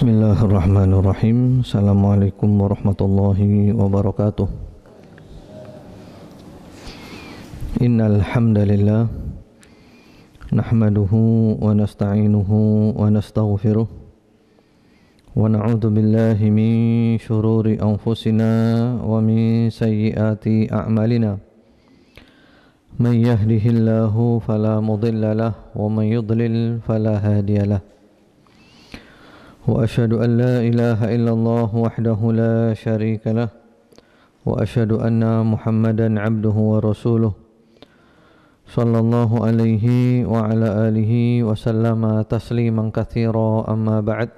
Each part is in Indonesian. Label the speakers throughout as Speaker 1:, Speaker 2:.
Speaker 1: Bismillahirrahmanirrahim. Assalamualaikum warahmatullahi wabarakatuh. Innal hamdalillah nahmaduhu wa nasta'inuhu wa nastaghfiruh wa na'udzu billahi min shururi anfusina wa min sayyiati a'malina. Man yahdihillahu fala mudilla lahu wa man yudlil fala hadiya lahu. وأشهد أن لا إله إلا الله وحده لا شريك له وأشهد أن محمدا عبده ورسوله صلى الله عليه وعلى آله وسلم تسليما كثيرا أما بعد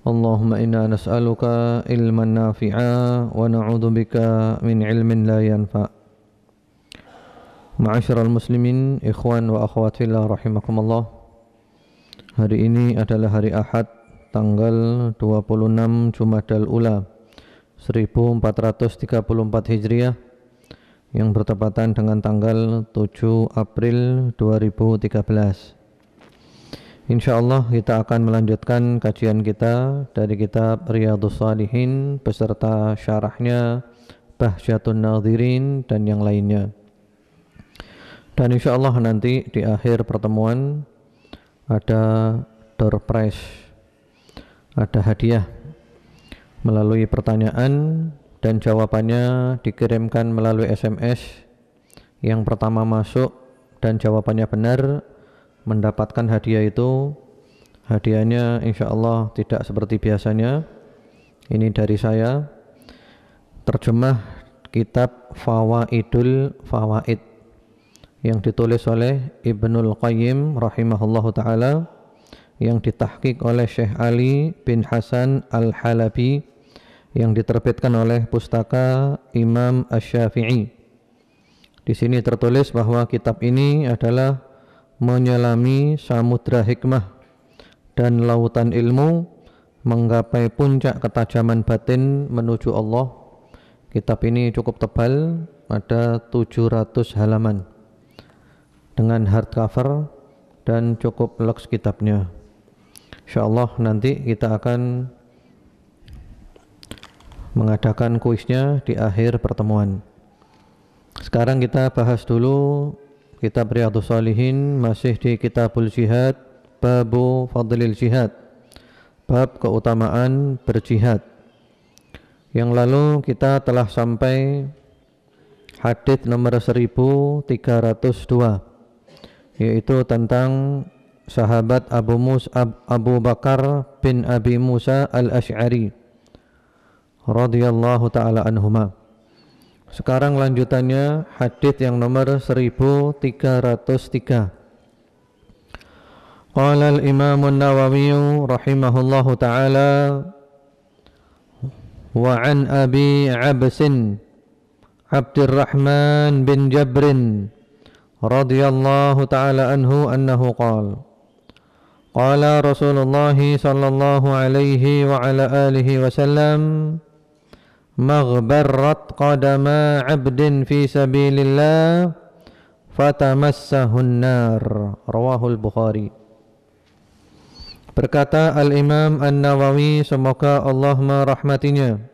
Speaker 1: اللهم إنا نسألك علما نافعا ونعوذ بك من علم لا ينفع. Ma'asyiral muslimin, ikhwan wa akhwat fillah rahimakumullah. Hari ini adalah hari Ahad, tanggal 26 Jumadal Ula 1434 Hijriah, yang bertepatan dengan tanggal 7 April 2013. Insyaallah kita akan melanjutkan kajian kita dari kitab Riyadhus Shalihin beserta syarahnya, Bahjatun Nadhirin dan yang lainnya. Dan insyaallah nanti di akhir pertemuan ada door prize, ada hadiah melalui pertanyaan dan jawabannya dikirimkan melalui SMS. Yang pertama masuk dan jawabannya benar mendapatkan hadiah itu. Hadiahnya insyaallah tidak seperti biasanya. Ini dari saya, terjemah kitab Fawaidul Fawaid yang ditulis oleh Ibnul Qayyim rahimahullahu ta'ala, yang ditahqiq oleh Syekh Ali bin Hasan Al-Halabi, yang diterbitkan oleh Pustaka Imam Asy-Syafi'i. Di sini tertulis bahwa kitab ini adalah menyelami samudra hikmah dan lautan ilmu, menggapai puncak ketajaman batin menuju Allah. Kitab ini cukup tebal, ada 700 halaman dengan hardcover dan cukup luks kitabnya. Insyaallah nanti kita akan mengadakan kuisnya di akhir pertemuan. Sekarang kita bahas dulu kitab Riyadhus Shalihin, masih di Kitabul Jihad, Babu Fadlil Jihad, bab keutamaan berjihad. Yang lalu kita telah sampai hadits nomor 1302, yaitu tentang sahabat Abu Bakar bin Abi Musa Al-Asy'ari radhiyallahu ta'ala anhuma. Sekarang lanjutannya hadits yang nomor 1303. Qala al-Imam an-Nawawi rahimahullahu ta'ala wa an Abi Absin Abdurrahman bin Jabrin radhiyallahu ta'ala anhu annahu qala Rasulullah sallallahu alaihi wa ala alihi wasallam maghbarrat qadama 'abdin fi sabilillah fatamassahun nar, rawahul Bukhari. Berkata Al-Imam An-Nawawi, semoga Allah merahmatinya,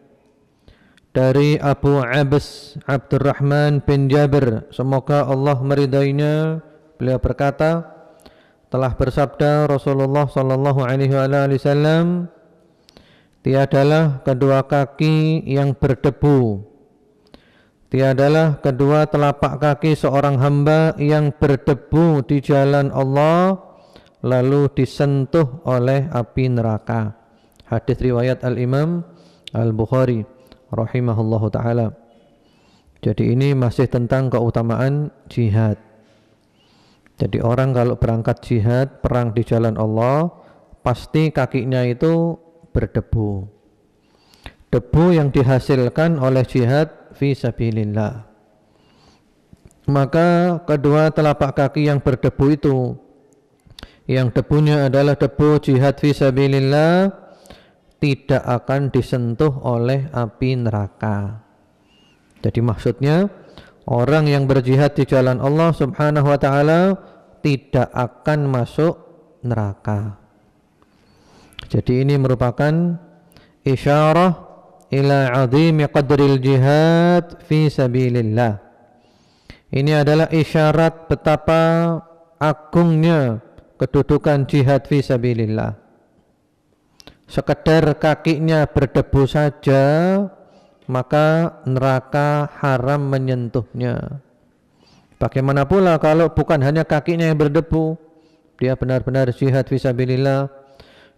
Speaker 1: dari Abu Abs Abdurrahman bin Jabir, semoga Allah meridainya, beliau berkata, telah bersabda Rasulullah sallallahu alaihi wasallam, tiadalah kedua kaki yang berdebu, tiadalah kedua telapak kaki seorang hamba yang berdebu di jalan Allah lalu disentuh oleh api neraka. Hadis riwayat Al-Imam Al-Bukhari rahimahullahu ta'ala. Jadi ini masih tentang keutamaan jihad. Jadi orang kalau berangkat jihad, perang di jalan Allah, pasti kakinya itu berdebu. Debu yang dihasilkan oleh jihad fi sabilillah. Maka kedua telapak kaki yang berdebu itu, yang debunya adalah debu jihad fi sabilillah, tidak akan disentuh oleh api neraka. Jadi maksudnya orang yang berjihad di jalan Allah subhanahu wa ta'ala tidak akan masuk neraka. Jadi ini merupakan isyarah ila azimi qadril jihad fi sabilillah. Ini adalah isyarat betapa agungnya kedudukan jihad fi sabilillah. Sekedar kakinya berdebu saja, maka neraka haram menyentuhnya. Bagaimana pula kalau bukan hanya kakinya yang berdebu, dia benar-benar jihad fi sabilillah,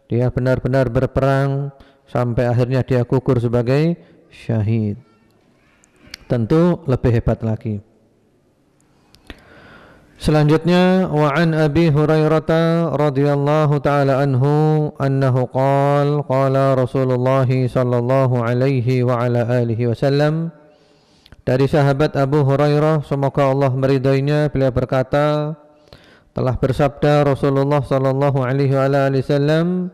Speaker 1: dia benar-benar berperang sampai akhirnya dia gugur sebagai syahid. Tentu lebih hebat lagi. Selanjutnya, wa an Abi Hurairah radhiyallahu taala anhu annahu qala Rasulullah sallallahu alaihi wa ala alihi wasallam, dari sahabat Abu Hurairah semoga Allah meridainya, beliau berkata, telah bersabda Rasulullah sallallahu alaihi wa ala alihi wasallam,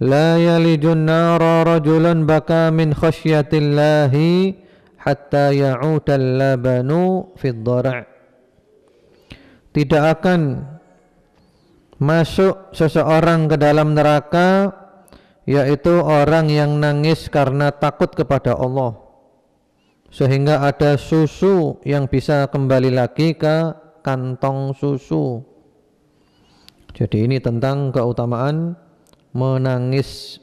Speaker 1: la yalijun nara rajulun baka min khasyatillahi hatta ya'utal labanu fid dhara'. Tidak akan masuk seseorang ke dalam neraka, yaitu orang yang nangis karena takut kepada Allah, sehingga ada susu yang bisa kembali lagi ke kantong susu. Jadi ini tentang keutamaan menangis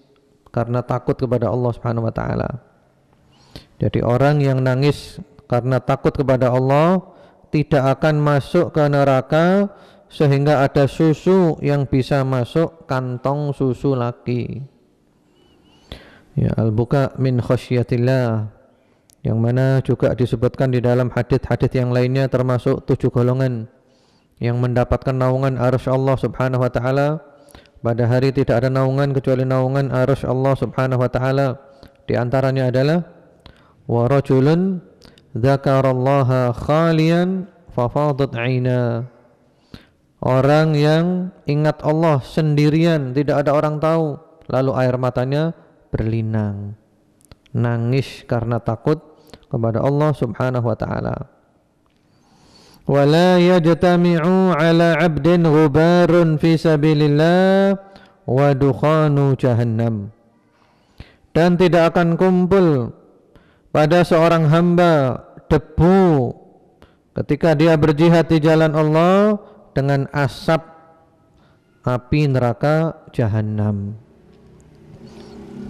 Speaker 1: karena takut kepada Allah Subhanahu wa taala. Jadi orang yang nangis karena takut kepada Allah tidak akan masuk ke neraka, sehingga ada susu yang bisa masuk kantong susu lagi. Ya, al-buka min khasyatillah, yang mana juga disebutkan di dalam hadits-hadits yang lainnya, termasuk 7 golongan yang mendapatkan naungan arsy Allah Subhanahu wa taala. Pada hari tidak ada naungan kecuali naungan arsy Allah Subhanahu wa taala. Di antaranya adalah wa rajulun dzakarallaha khalian fafadat aina, orang yang ingat Allah sendirian, tidak ada orang tahu, lalu air matanya berlinang, nangis karena takut kepada Allah Subhanahu wa taala. Wala yajtami'u ala 'abdin ghubarun fi sabilillah wa dukhanu jahannam, dan tidak akan kumpul pada seorang hamba debu ketika dia berjihad di jalan Allah dengan asap api neraka jahanam.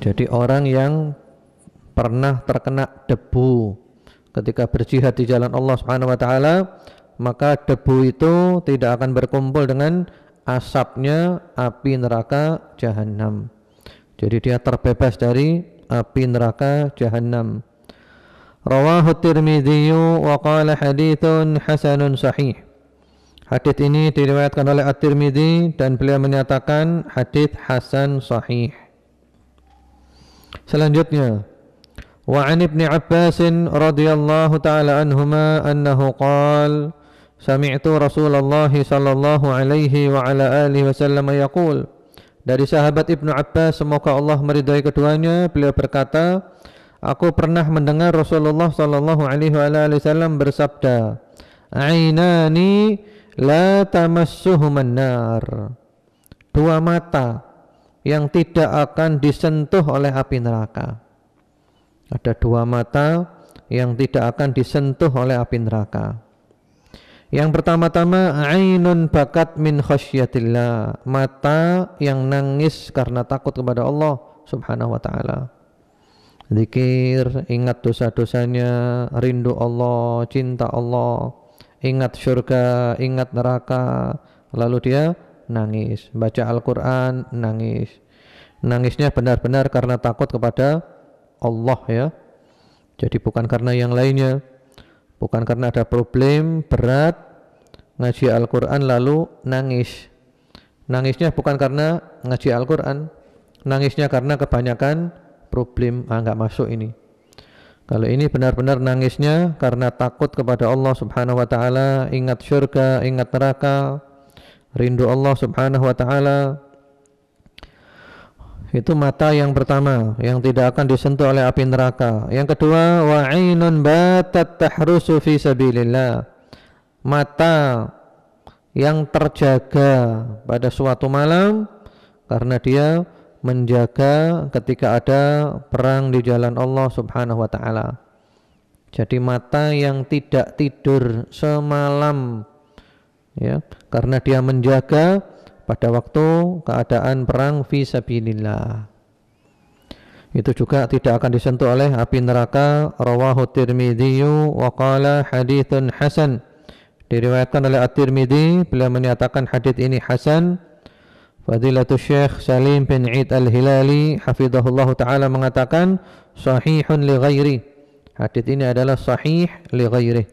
Speaker 1: Jadi orang yang pernah terkena debu ketika berjihad di jalan Allah Subhanahu wa taala, maka debu itu tidak akan berkumpul dengan asapnya api neraka jahanam. Jadi dia terbebas dari api neraka jahanam. Rawahu Tirmidzi wa qala haditsun hasanun sahih. Hadis ini diriwayatkan oleh At-Tirmidzi dan beliau menyatakan hadis hasan sahih. Selanjutnya, wa an Ibnu Abbas radhiyallahu taala anhuma annahu qala sami'tu Rasulullah sallallahu alaihi wa ala alihi wasallam yaqul, dari sahabat Ibnu Abbas semoga Allah meridai keduanya, beliau berkata, aku pernah mendengar Rasulullah sallallahu alaihi wasallam bersabda, ainani la tamassuhuman nar, 2 mata yang tidak akan disentuh oleh api neraka. Ada 2 mata yang tidak akan disentuh oleh api neraka. Yang pertama-tama, ainun bakat min khasyatillah, mata yang nangis karena takut kepada Allah Subhanahu wa taala. Zikir, ingat dosa-dosanya, rindu Allah, cinta Allah, ingat surga, ingat neraka, lalu dia nangis, baca Al-Quran, nangis. Nangisnya benar-benar karena takut kepada Allah, ya. Jadi bukan karena yang lainnya, bukan karena ada problem berat ngaji Al-Quran lalu nangis. Nangisnya bukan karena ngaji Al-Quran, nangisnya karena kebanyakan problem, enggak masuk ini. Kalau ini benar-benar nangisnya karena takut kepada Allah Subhanahu wa taala, ingat syurga, ingat neraka, rindu Allah Subhanahu wa taala. Itu mata yang pertama yang tidak akan disentuh oleh api neraka. Yang kedua, wa ainun batat tahrusu fi sabilillah, mata yang terjaga pada suatu malam karena dia menjaga ketika ada perang di jalan Allah Subhanahu wa taala. Jadi mata yang tidak tidur semalam, ya, karena dia menjaga pada waktu keadaan perang fi sabilillah. Itu juga tidak akan disentuh oleh api neraka. Rawahu Tirmidzi wa qala haditsun hasan. Diriwayatkan oleh At-Tirmidzi, beliau menyatakan hadits ini hasan. Fadilatul Syekh Salim bin Eid Al-Hilali hafizahullah taala mengatakan sahihun li ghairi. Hadits ini adalah sahih li ghairi.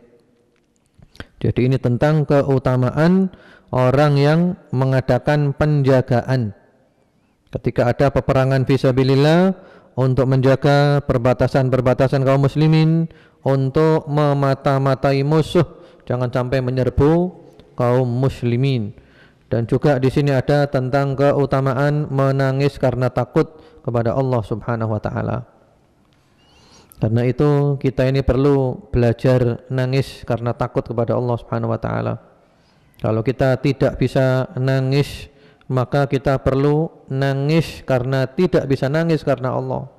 Speaker 1: Jadi ini tentang keutamaan orang yang mengadakan penjagaan ketika ada peperangan fisabilillah, untuk menjaga perbatasan-perbatasan kaum muslimin, untuk memata-matai musuh jangan sampai menyerbu kaum muslimin. Dan juga di sini ada tentang keutamaan menangis karena takut kepada Allah Subhanahu wa taala. Karena itu kita ini perlu belajar nangis karena takut kepada Allah Subhanahu wa taala. Kalau kita tidak bisa nangis, maka kita perlu nangis karena tidak bisa nangis karena Allah.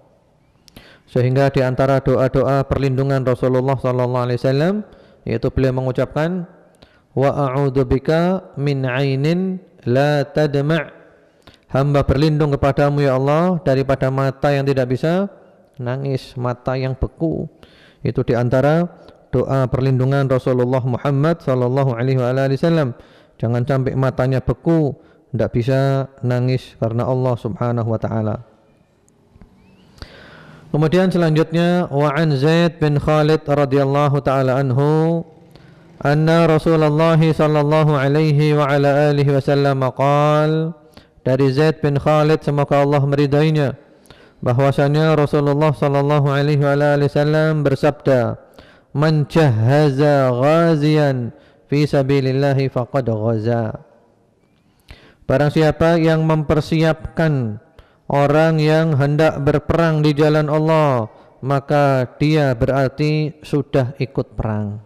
Speaker 1: Sehingga di antara doa-doa perlindungan Rasulullah sallallahu alaihi wasallam, yaitu beliau mengucapkan wa a'udzubika min 'ainin la tadma'. Hamba berlindung kepadamu ya Allah daripada mata yang tidak bisa nangis, mata yang beku. Itu di antara doa perlindungan Rasulullah Muhammad sallallahu alaihi wasallam. Jangan sampai matanya beku, tidak bisa nangis karena Allah Subhanahu wa taala. Kemudian selanjutnya wa an Zaid bin Khalid radhiyallahu taala anhu anna Rasulullah sallallahu alaihi wa ala alihi wasallam qala, dari Zaid bin Khalid semoga Allah meridainya, bahwasanya Rasulullah sallallahu alaihi wa ala alihi wasallam bersabda, man jahhaza ghaziyan fi sabilillah faqad ghaza. Barang siapa yang mempersiapkan orang yang hendak berperang di jalan Allah, maka dia berarti sudah ikut perang.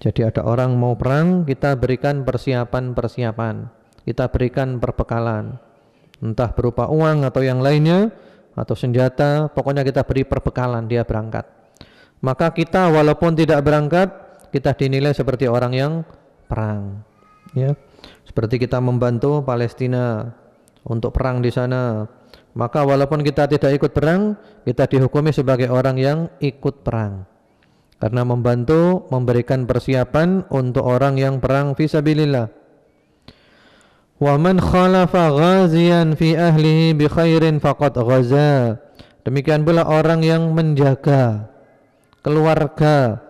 Speaker 1: Jadi ada orang mau perang, kita berikan persiapan-persiapan, kita berikan perbekalan, entah berupa uang atau yang lainnya, atau senjata, pokoknya kita beri perbekalan, dia berangkat. Maka kita walaupun tidak berangkat, kita dinilai seperti orang yang perang, ya. Seperti kita membantu Palestina untuk perang di sana, maka walaupun kita tidak ikut perang, kita dihukumi sebagai orang yang ikut perang, karena membantu memberikan persiapan untuk orang yang perang fisabilillah. Wa man khalafa ghaziyan fi ahlihi bi khairin faqad ghaza. Demikian pula orang yang menjaga keluarga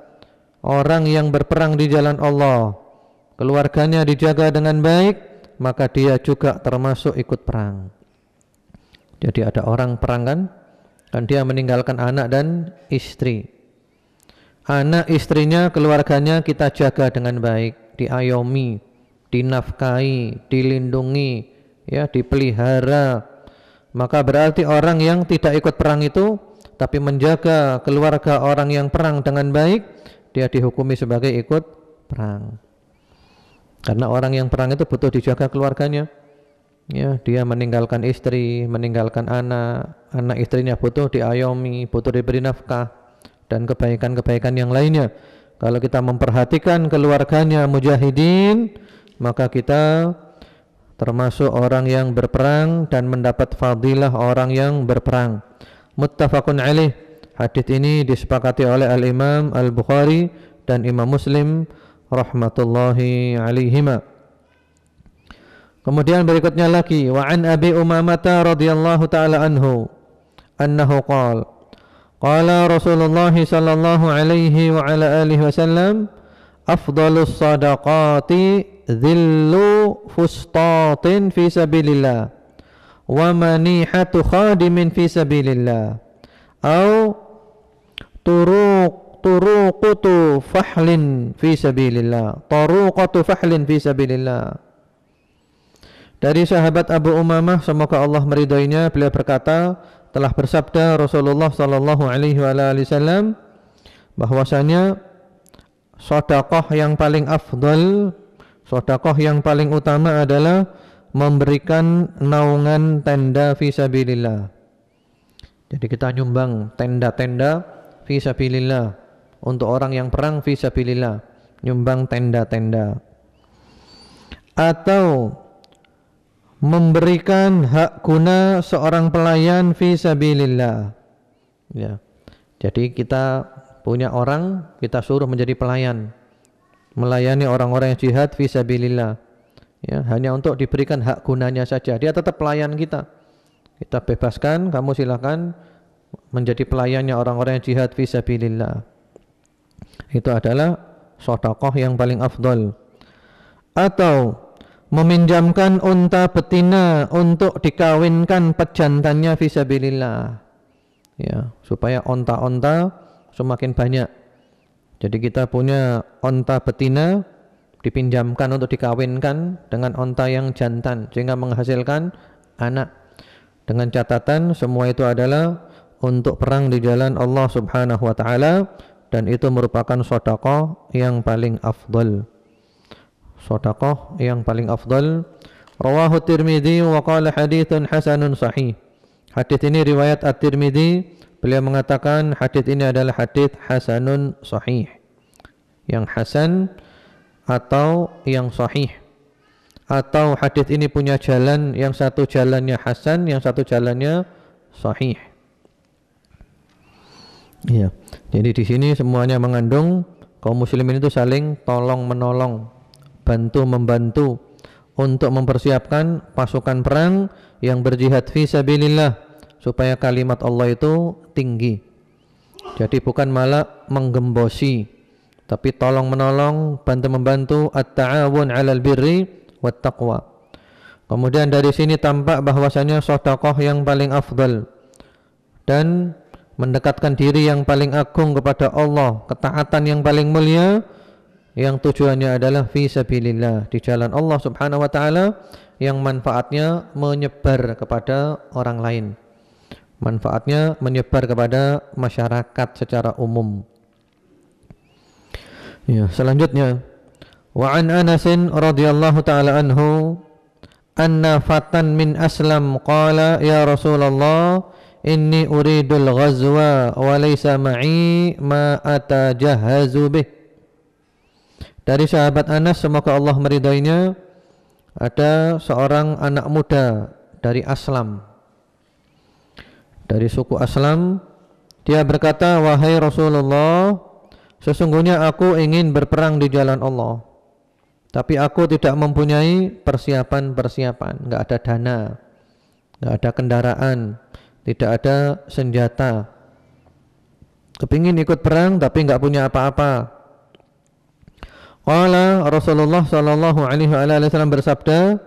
Speaker 1: orang yang berperang di jalan Allah, keluarganya dijaga dengan baik, maka dia juga termasuk ikut perang. Jadi ada orang perang kan dia meninggalkan anak dan istri. Anak istrinya, keluarganya kita jaga dengan baik, diayomi, dinafkahi, dilindungi, ya, dipelihara. Maka berarti orang yang tidak ikut perang itu tapi menjaga keluarga orang yang perang dengan baik, dia dihukumi sebagai ikut perang. Karena orang yang perang itu butuh dijaga keluarganya, ya, dia meninggalkan istri, meninggalkan anak, anak istrinya butuh diayomi, butuh diberi nafkah dan kebaikan-kebaikan yang lainnya. Kalau kita memperhatikan keluarganya mujahidin, maka kita termasuk orang yang berperang dan mendapat fadilah orang yang berperang. Muttafaqun alaih. Hadits ini disepakati oleh Al-Imam Al-Bukhari dan Imam Muslim rahmatullahi alaihima. Kemudian berikutnya lagi, wa an Abi Umamah radhiyallahu taala anhu annahu qala Rasulullah sallallahu alaihi wa ala alihi wasallam afdalus sadaqati dhillu fustatin fi sabilillah wa manihatu khadimin fi sabilillah au turuqatu fahlin fi sabilillah. Turuqatu fahlin fi sabilillah. Dari sahabat Abu Umamah semoga Allah meridainya, beliau berkata, telah bersabda Rasulullah sallallahu alaihi wasallam bahwasanya sedekah yang paling afdal, sedekah yang paling utama adalah memberikan naungan tenda fisabilillah. Jadi kita nyumbang tenda-tenda fisabilillah untuk orang yang perang fisabilillah, nyumbang tenda-tenda. Atau memberikan hak guna seorang pelayan fisabilillah. Ya. Jadi kita punya orang, kita suruh menjadi pelayan, melayani orang-orang yang jihad fisabilillah. Ya, hanya untuk diberikan hak gunanya saja. Dia tetap pelayan kita. Kita bebaskan, kamu silakan menjadi pelayannya orang-orang yang jihad fisabilillah. Itu adalah sedekah yang paling afdal. Atau meminjamkan unta betina untuk dikawinkan pejantannya fisabilillah. Ya, supaya unta-unta semakin banyak. Jadi kita punya unta betina dipinjamkan untuk dikawinkan dengan unta yang jantan sehingga menghasilkan anak. Dengan catatan semua itu adalah untuk perang di jalan Allah Subhanahu wa taala, dan itu merupakan sedekah yang paling afdal. Sedekah yang paling afdal. Rawahu Tirmidzi wa qala haditsun hasanun sahih. Hadis ini riwayat At-Tirmidzi, beliau mengatakan hadis ini adalah hadis hasanun sahih. Yang hasan atau yang sahih. Atau hadis ini punya jalan, yang satu jalannya hasan, yang satu jalannya sahih. Iya. Jadi di sini semuanya mengandung kaum muslimin itu saling tolong menolong, bantu membantu untuk mempersiapkan pasukan perang yang berjihad fi sabilillah supaya kalimat Allah itu tinggi. Jadi bukan malah menggembosi, tapi tolong menolong, bantu membantu, at-ta'awun 'alal birri wat taqwa. Kemudian dari sini tampak bahwasanya sedekah yang paling afdal dan mendekatkan diri yang paling agung kepada Allah, ketaatan yang paling mulia, yang tujuannya adalah fi sabilillah, di jalan Allah Subhanahu wa taala, yang manfaatnya menyebar kepada orang lain. Manfaatnya menyebar kepada masyarakat secara umum. Ya, selanjutnya wa an Anas radhiyallahu taala anhu anna fatan min Aslam qala ya Rasulullah inni uridul ghazwa wa laysa ma'i ma atajahazu bih. Dari sahabat Anas, semoga Allah meridainya, ada seorang anak muda dari Aslam, dari suku Aslam. Dia berkata, wahai Rasulullah, sesungguhnya aku ingin berperang di jalan Allah, tapi aku tidak mempunyai persiapan-persiapan, enggak ada dana, enggak ada kendaraan, tidak ada senjata. Kepingin ikut perang tapi enggak punya apa-apa. Qala Rasulullah sallallahu alaihi wasallam bersabda,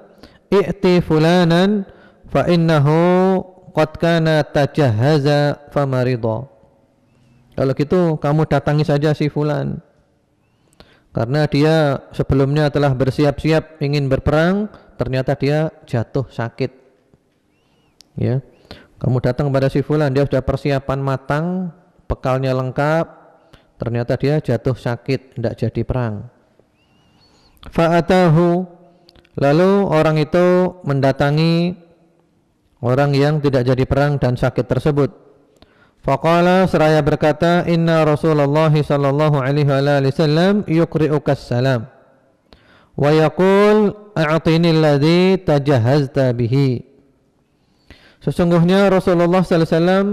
Speaker 1: "I'ti fulanan fa innahu qad kana tajahhaza famarida." Kalau gitu kamu datangi saja si fulan, karena dia sebelumnya telah bersiap-siap ingin berperang, ternyata dia jatuh sakit. Ya. Kamu datang pada si fulan, dia sudah persiapan matang, bekalnya lengkap, ternyata dia jatuh sakit, tidak jadi perang. Fa'atahu, lalu orang itu mendatangi orang yang tidak jadi perang dan sakit tersebut. Faqala, seraya berkata, inna Rasulullah sallallahu alaihi wasallam yuqri'ukas salam wa yaqul a'tini alladhi tajahhazta bihi. Sesungguhnya Rasulullah sallallahu alaihi wasallam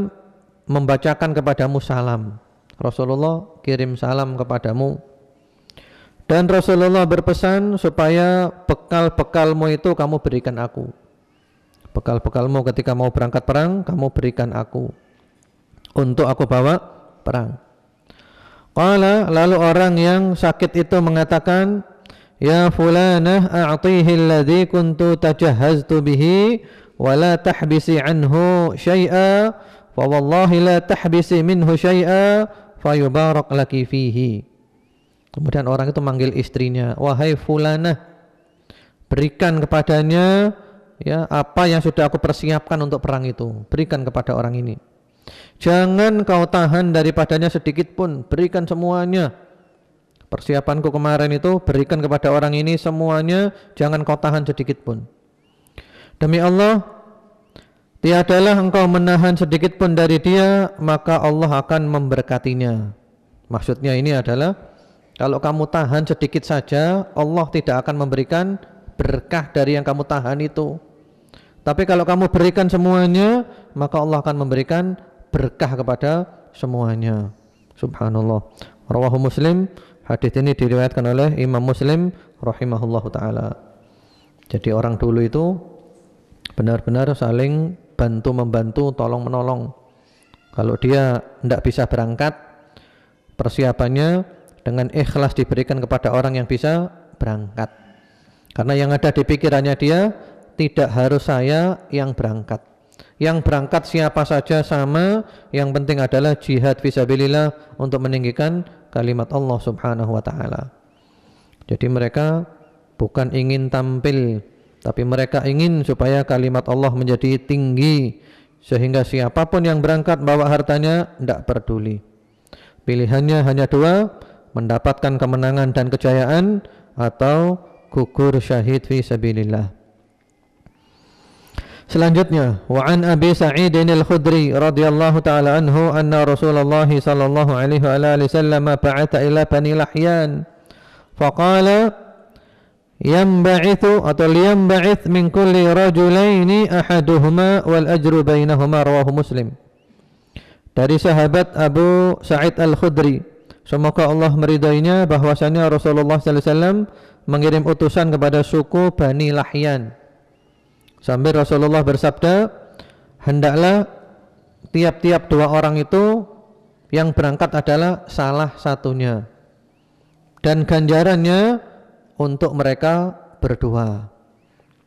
Speaker 1: membacakan kepadamu salam. Rasulullah kirim salam kepadamu. Dan Rasulullah berpesan supaya bekal-bekalmu itu kamu berikan aku. Bekal-bekalmu ketika mau berangkat perang, kamu berikan aku, untuk aku bawa perang. Qala, lalu orang yang sakit itu mengatakan, ya fulanah a'tihi alladhi kuntu tajahhaztu bihi wa la tahbisi anhu syai'a fa wallahi la tahbisi minhu syai'a fa yubarak laki fihi. Kemudian orang itu manggil istrinya, wahai fulanah, berikan kepadanya ya apa yang sudah aku persiapkan untuk perang itu, berikan kepada orang ini. Jangan kau tahan daripadanya sedikit pun, berikan semuanya. Persiapanku kemarin itu berikan kepada orang ini semuanya, jangan kau tahan sedikit pun. Demi Allah, tiadalah engkau menahan sedikit pun dari dia, maka Allah akan memberkatinya. Maksudnya ini adalah kalau kamu tahan sedikit saja, Allah tidak akan memberikan berkah dari yang kamu tahan itu. Tapi kalau kamu berikan semuanya, maka Allah akan memberikan berkah kepada semuanya. Subhanallah. Rawahu Muslim. Hadis ini diriwayatkan oleh Imam Muslim rahimahullahu taala. Jadi orang dulu itu benar-benar saling bantu-membantu, tolong-menolong. Kalau dia tidak bisa berangkat, persiapannya dengan ikhlas diberikan kepada orang yang bisa berangkat. Karena yang ada di pikirannya dia, tidak harus saya yang berangkat. Yang berangkat siapa saja sama, yang penting adalah jihad fisabilillah untuk meninggikan kalimat Allah subhanahu wa ta'ala. Jadi mereka bukan ingin tampil, tapi mereka ingin supaya kalimat Allah menjadi tinggi, sehingga siapapun yang berangkat bawa hartanya tidak peduli. Pilihannya hanya dua, mendapatkan kemenangan dan kejayaan atau gugur syahid fi sabilillah. Selanjutnya, wa an Abi Sa'id al-Khudri radhiyallahu taala anhu anna Rasulullah sallallahu alaihi wasallam ba'atha ila Bani Lahyan faqala yanba'ithu atau liyamba'ith min kulli rajulaini ahaduhuma wal ajru bainahuma, rawahu Muslim. Dari sahabat Abu Sa'id al-Khudri, semoga Allah meridainya, bahwasanya Rasulullah sallallahu alaihi wasallam mengirim utusan kepada suku Bani Lahyan. Sambil Rasulullah bersabda, hendaklah tiap-tiap dua orang itu yang berangkat adalah salah satunya, dan ganjarannya untuk mereka berdua.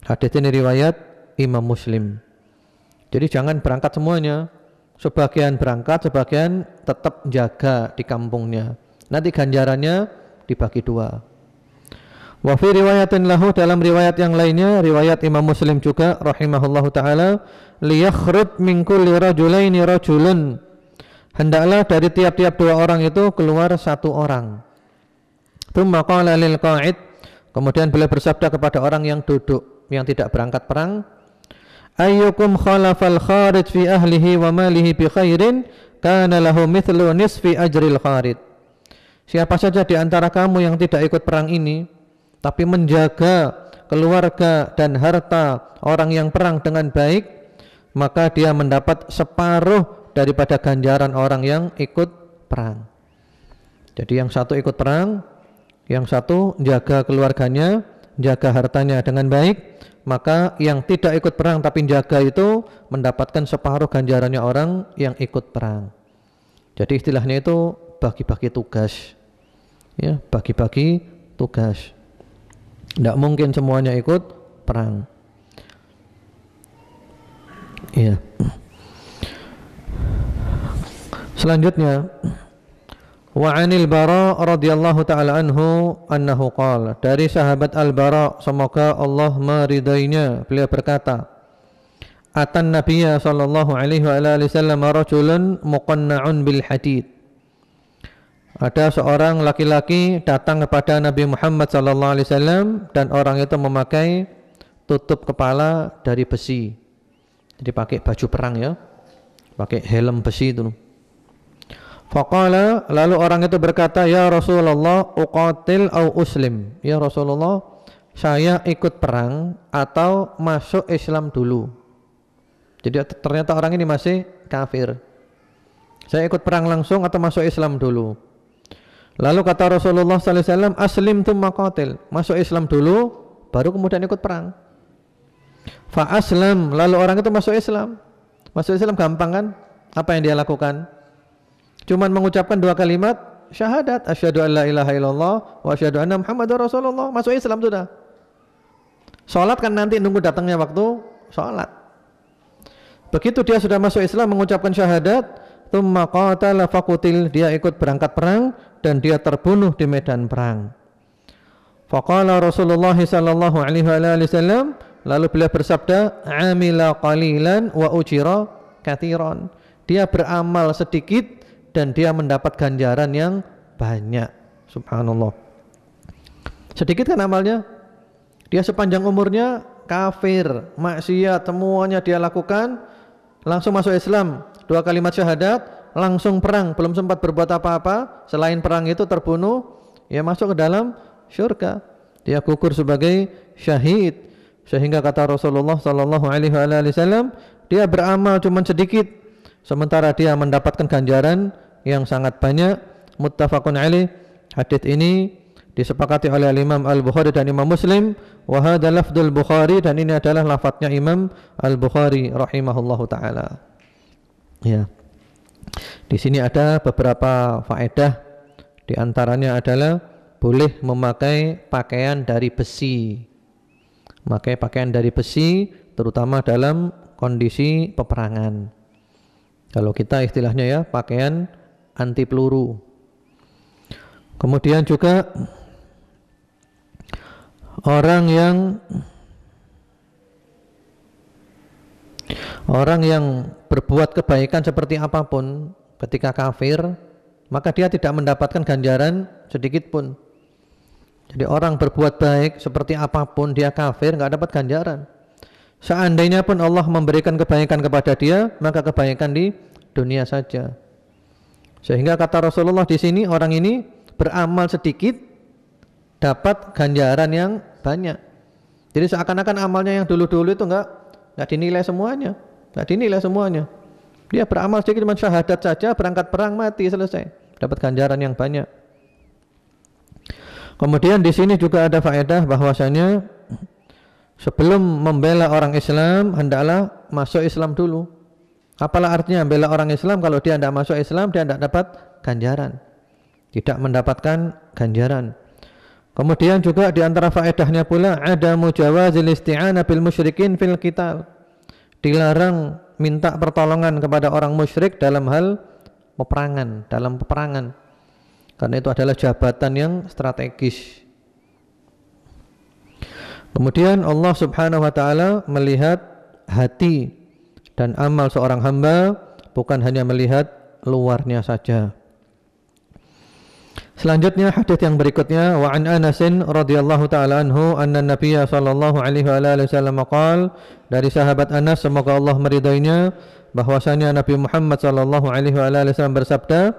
Speaker 1: Hadis ini riwayat Imam Muslim. Jadi jangan berangkat semuanya, sebagian berangkat, sebagian tetap jaga di kampungnya. Nanti ganjarannya dibagi dua. Wa fi riwayatin lahu, dalam riwayat yang lainnya, riwayat Imam Muslim juga rahimahullahu taala, liyakhrud min kulli rajulaini rajulun, hendaklah dari tiap-tiap dua orang itu keluar satu orang. Tsumma qala lil qa'id, kemudian beliau bersabda kepada orang yang duduk, yang tidak berangkat perang, ayyukum khalafal kharij fi ahlihi wa malihi bi khairin kana lahu mithlu nisfi ajril kharij. Siapa saja di antara kamu yang tidak ikut perang ini tapi menjaga keluarga dan harta orang yang perang dengan baik, maka dia mendapat separuh daripada ganjaran orang yang ikut perang. Jadi yang satu ikut perang, yang satu jaga keluarganya, jaga hartanya dengan baik, maka yang tidak ikut perang tapi jaga itu mendapatkan separuh ganjarannya orang yang ikut perang. Jadi istilahnya itu bagi-bagi tugas, ya, bagi-bagi tugas. Tidak mungkin semuanya ikut perang. Iya. Selanjutnya, wa 'anil Bara radhiyallahu taala anhu annahu qala, dari sahabat Al-Bara, semoga Allah meridainya, beliau berkata, atan nabiyya sallallahu alaihi wasallam rajulun muqanna'un bil hadid. Ada seorang laki-laki datang kepada Nabi Muhammad sallallahu alaihi wasallam, dan orang itu memakai tutup kepala dari besi. Jadi pakai baju perang, ya, pakai helm besi itu. Faqala, lalu orang itu berkata, ya Rasulullah, uqatil au uslim. Ya Rasulullah, saya ikut perang atau masuk Islam dulu. Jadi ternyata orang ini masih kafir. Saya ikut perang langsung atau masuk Islam dulu? Lalu kata Rasulullah sallallahu alaihi wasallam, aslim tsumma qatil, masuk Islam dulu baru kemudian ikut perang. Fa aslam, lalu orang itu masuk Islam. Masuk Islam gampang kan? Apa yang dia lakukan? Cuman mengucapkan dua kalimat syahadat, asyhadu an la ilaha illallah wa asyhadu anna muhammadar rasulullah, masuk Islam sudah. Salat kan nanti nunggu datangnya waktu salat. Begitu dia sudah masuk Islam, mengucapkan syahadat, tsumma qatala faqutil, dia ikut berangkat perang dan dia terbunuh di medan perang. Faqala Rasulullah sallallahu alaihi wasallam, lalu beliau bersabda, amila qalilan wa ujira katsiran. Dia beramal sedikit dan dia mendapat ganjaran yang banyak. Subhanallah. Sedikit kan amalnya? Dia sepanjang umurnya kafir, maksiat, semuanya dia lakukan, langsung masuk Islam, 2 kalimat syahadat, langsung perang, belum sempat berbuat apa-apa, selain perang itu terbunuh, ya masuk ke dalam syurga. Dia gugur sebagai syahid. Sehingga kata Rasulullah sallallahu alaihi wasallam, dia beramal cuma sedikit, sementara dia mendapatkan ganjaran yang sangat banyak. Muttafaqun alaih. Hadis ini disepakati oleh Imam Al-Bukhari dan Imam Muslim. Wa hadza lafdzul Bukhari, dan ini adalah lafadznya Imam Al-Bukhari rahimahullahu taala. Ya. Di sini ada beberapa faedah. Di antaranya adalah boleh memakai pakaian dari besi. Memakai pakaian dari besi terutama dalam kondisi peperangan. Kalau kita istilahnya ya pakaian anti peluru. Kemudian juga orang yang berbuat kebaikan seperti apapun ketika kafir, maka dia tidak mendapatkan ganjaran sedikit pun. Jadi orang berbuat baik seperti apapun dia kafir, enggak dapat ganjaran. Seandainya pun Allah memberikan kebaikan kepada dia, maka kebaikan di dunia saja. Sehingga kata Rasulullah di sini, orang ini beramal sedikit dapat ganjaran yang banyak. Jadi seakan-akan amalnya yang dulu-dulu itu enggak dinilai semuanya, enggak dinilai semuanya. Dia beramal sedikit, cuma syahadat saja, berangkat perang, mati, selesai, dapat ganjaran yang banyak. Kemudian di sini juga ada faedah bahwasanya sebelum membela orang Islam hendaklah masuk Islam dulu. Apalah artinya membela orang Islam kalau dia tidak masuk Islam, dia tidak dapat ganjaran, tidak mendapatkan ganjaran. Kemudian juga di antara faedahnya pula ada mujawazil isti'anah bil musyrikin fil qital. Dilarang minta pertolongan kepada orang musyrik dalam hal peperangan, karena itu adalah jabatan yang strategis. Kemudian Allah Subhanahu wa taala melihat hati dan amal seorang hamba, bukan hanya melihat luarnya saja. Selanjutnya hadis yang berikutnya, wa an Anas radhiyallahu taala anhu anna Nabiy sallallahu alaihi wasallam qaal, dari sahabat Anas semoga Allah meridainya, bahwasanya Nabi Muhammad sallallahu alaihi wasallam bersabda,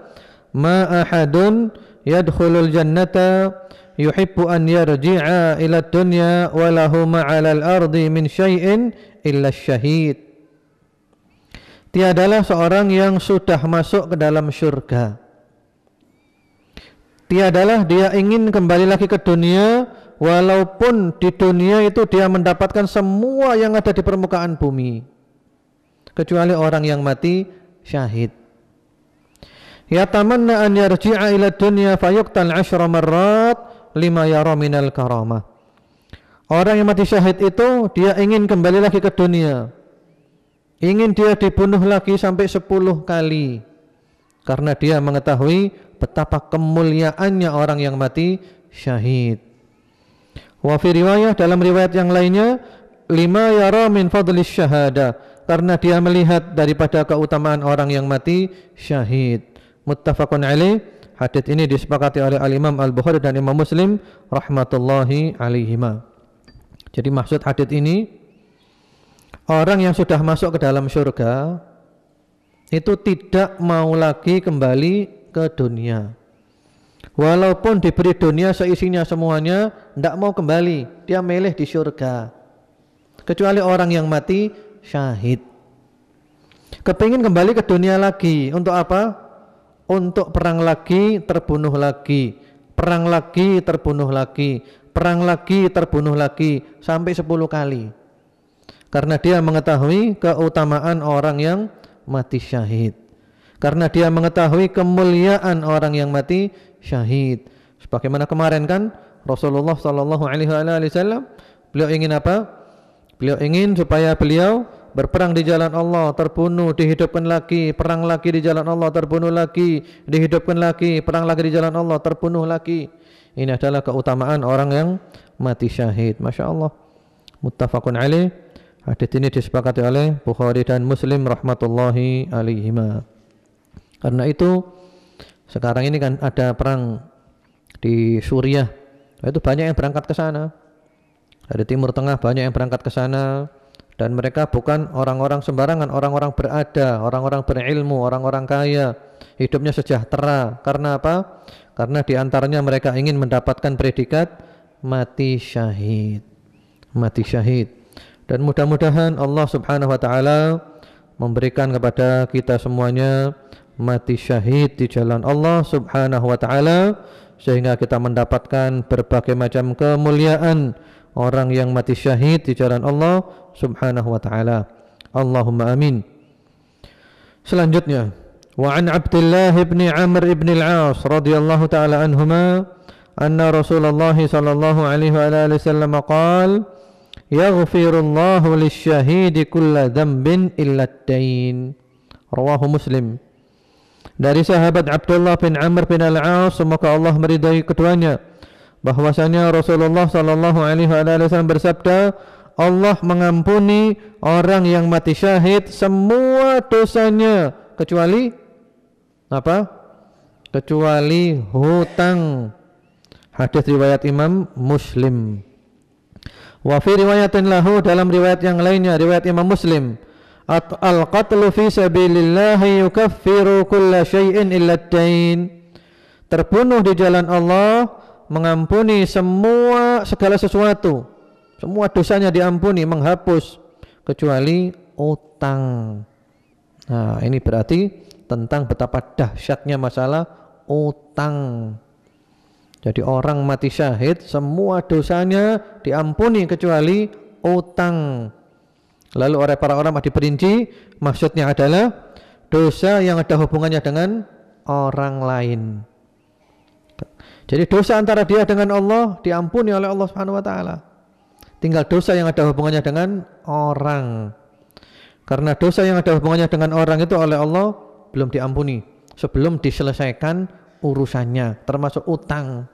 Speaker 1: ma ahadun yadkhulul jannata yuhibbu an yarji'a ila dunya wa lahu ma'alal ardi min syai'in illa syahid. Tiadalah seorang yang sudah masuk ke dalam syurga, tiadalah dia ingin kembali lagi ke dunia, walaupun di dunia itu dia mendapatkan semua yang ada di permukaan bumi, kecuali orang yang mati syahid. Yatamanna an yarji'a ila dunya fayuqtal 10 marrat lima yara minal karamah. Orang yang mati syahid itu dia ingin kembali lagi ke dunia, ingin dia dibunuh lagi sampai 10 kali, karena dia mengetahui betapa kemuliaannya orang yang mati syahid. Wa fi riwayah, dalam riwayat yang lainnya, lima yara min fadlis syahada, karena dia melihat daripada keutamaan orang yang mati syahid. Muttafaqun alaih. Hadis ini disepakati oleh Al-Imam Al-Bukhari dan Imam Muslim rahmatullahi alaihima. Jadi maksud hadis ini, orang yang sudah masuk ke dalam surga itu tidak mau lagi kembali ke dunia. Walaupun diberi dunia seisinya semuanya, tidak mau kembali, dia milih di surga. Kecuali orang yang mati syahid, kepingin kembali ke dunia lagi. Untuk apa? Untuk perang lagi, terbunuh lagi, perang lagi, terbunuh lagi, perang lagi, terbunuh lagi, sampai 10 kali. Karena dia mengetahui keutamaan orang yang mati syahid, karena dia mengetahui kemuliaan orang yang mati syahid. Sebagaimana kemarin kan Rasulullah sallallahu alaihi wasallam, beliau ingin apa? Beliau ingin supaya beliau berperang di jalan Allah, terbunuh, dihidupkan lagi, perang lagi di jalan Allah, terbunuh lagi, dihidupkan lagi, perang lagi di jalan Allah, terbunuh lagi. Ini adalah keutamaan orang yang mati syahid. Masya Allah. Muttafaqun alaih. Hadis ini disepakati oleh Bukhari dan Muslim rahmatullahi alaihima. Karena itu sekarang ini kan ada perang di Suriah, itu banyak yang berangkat ke sana. Dari Timur Tengah banyak yang berangkat ke sana, dan mereka bukan orang-orang sembarangan, orang-orang berada, orang-orang berilmu, orang-orang kaya, hidupnya sejahtera. Karena apa? Karena diantaranya mereka ingin mendapatkan predikat mati syahid. Mati syahid. Dan mudah-mudahan Allah Subhanahu wa taala memberikan kepada kita semuanya mati syahid di jalan Allah Subhanahu wa taala, sehingga kita mendapatkan berbagai macam kemuliaan orang yang mati syahid di jalan Allah Subhanahu wa taala. Allahumma amin. Selanjutnya, wa an Abdullah bin Amr bin al-As radhiyallahu taala anhuma anna Rasulullah sallallahu alaihi wa alihi wasallam qala yaghfirullahu lisyahidi kulla dhanbin illa ad-dain. Rawahu Muslim. Dari sahabat Abdullah bin Amr bin al-As, semoga Allah meridai keduanya, bahwasanya Rasulullah sallallahu alaihi wasallam bersabda, Allah mengampuni orang yang mati syahid semua dosanya kecuali apa? Kecuali hutang. Hadis riwayat Imam Muslim. Wa fi riwayatin lahu, dalam riwayat yang lainnya, riwayat Imam Muslim, al-qatlu fi sabilillah yukaffiru kulla syai'in illa ad-dain. Terbunuh di jalan Allah mengampuni segala sesuatu, semua dosanya diampuni, menghapus kecuali utang. Nah, ini berarti tentang betapa dahsyatnya masalah utang. Jadi orang mati syahid semua dosanya diampuni kecuali utang. Lalu oleh para ulama diperinci, maksudnya adalah dosa yang ada hubungannya dengan orang lain. Jadi dosa antara dia dengan Allah diampuni oleh Allah Subhanahu wa taala. Tinggal dosa yang ada hubungannya dengan orang. Karena dosa yang ada hubungannya dengan orang itu oleh Allah belum diampuni sebelum diselesaikan urusannya, termasuk utang.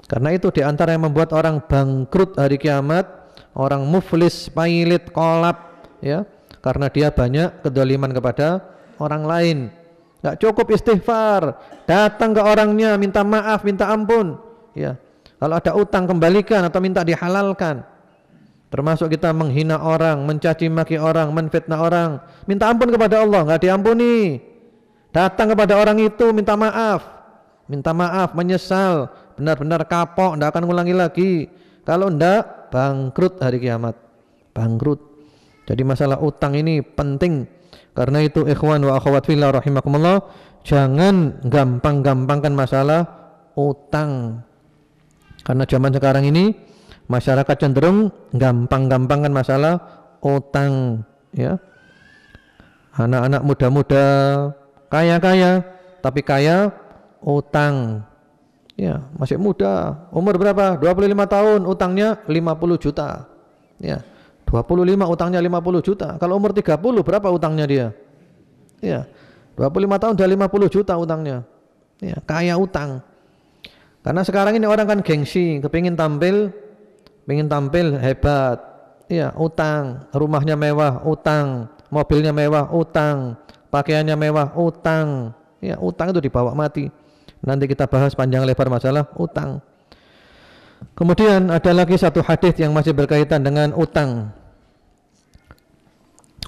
Speaker 1: Karena itu diantara yang membuat orang bangkrut hari kiamat, orang muflis, pailit, kolap, ya, karena dia banyak kedoliman kepada orang lain. Gak cukup istighfar, datang ke orangnya minta maaf, minta ampun, ya. Kalau ada utang kembalikan atau minta dihalalkan. Termasuk kita menghina orang, mencaci maki orang, menfitnah orang, minta ampun kepada Allah, gak diampuni. Datang kepada orang itu minta maaf, menyesal, benar-benar kapok, tidak akan ulangi lagi. Kalau tidak, bangkrut hari kiamat, bangkrut. Jadi masalah utang ini penting. Karena itu ikhwan wa akhwat fillah rahimakumullah, jangan gampang-gampangkan masalah utang. Karena zaman sekarang ini masyarakat cenderung gampang-gampangkan masalah utang, ya. Anak-anak muda-muda kaya-kaya, tapi kaya utang. Ya, masih muda, umur berapa? 25 tahun, utangnya 50 juta. Ya, 25 utangnya 50 juta. Kalau umur 30 berapa utangnya dia? Ya, 25 tahun udah 50 juta utangnya. Ya, kaya utang. Karena sekarang ini orang kan gengsi, kepingin tampil hebat. Ya, utang, rumahnya mewah, utang, mobilnya mewah, utang, pakaiannya mewah, utang. Ya, utang itu dibawa mati. Nanti kita bahas panjang lebar masalah utang. Kemudian ada lagi satu hadis yang masih berkaitan dengan utang.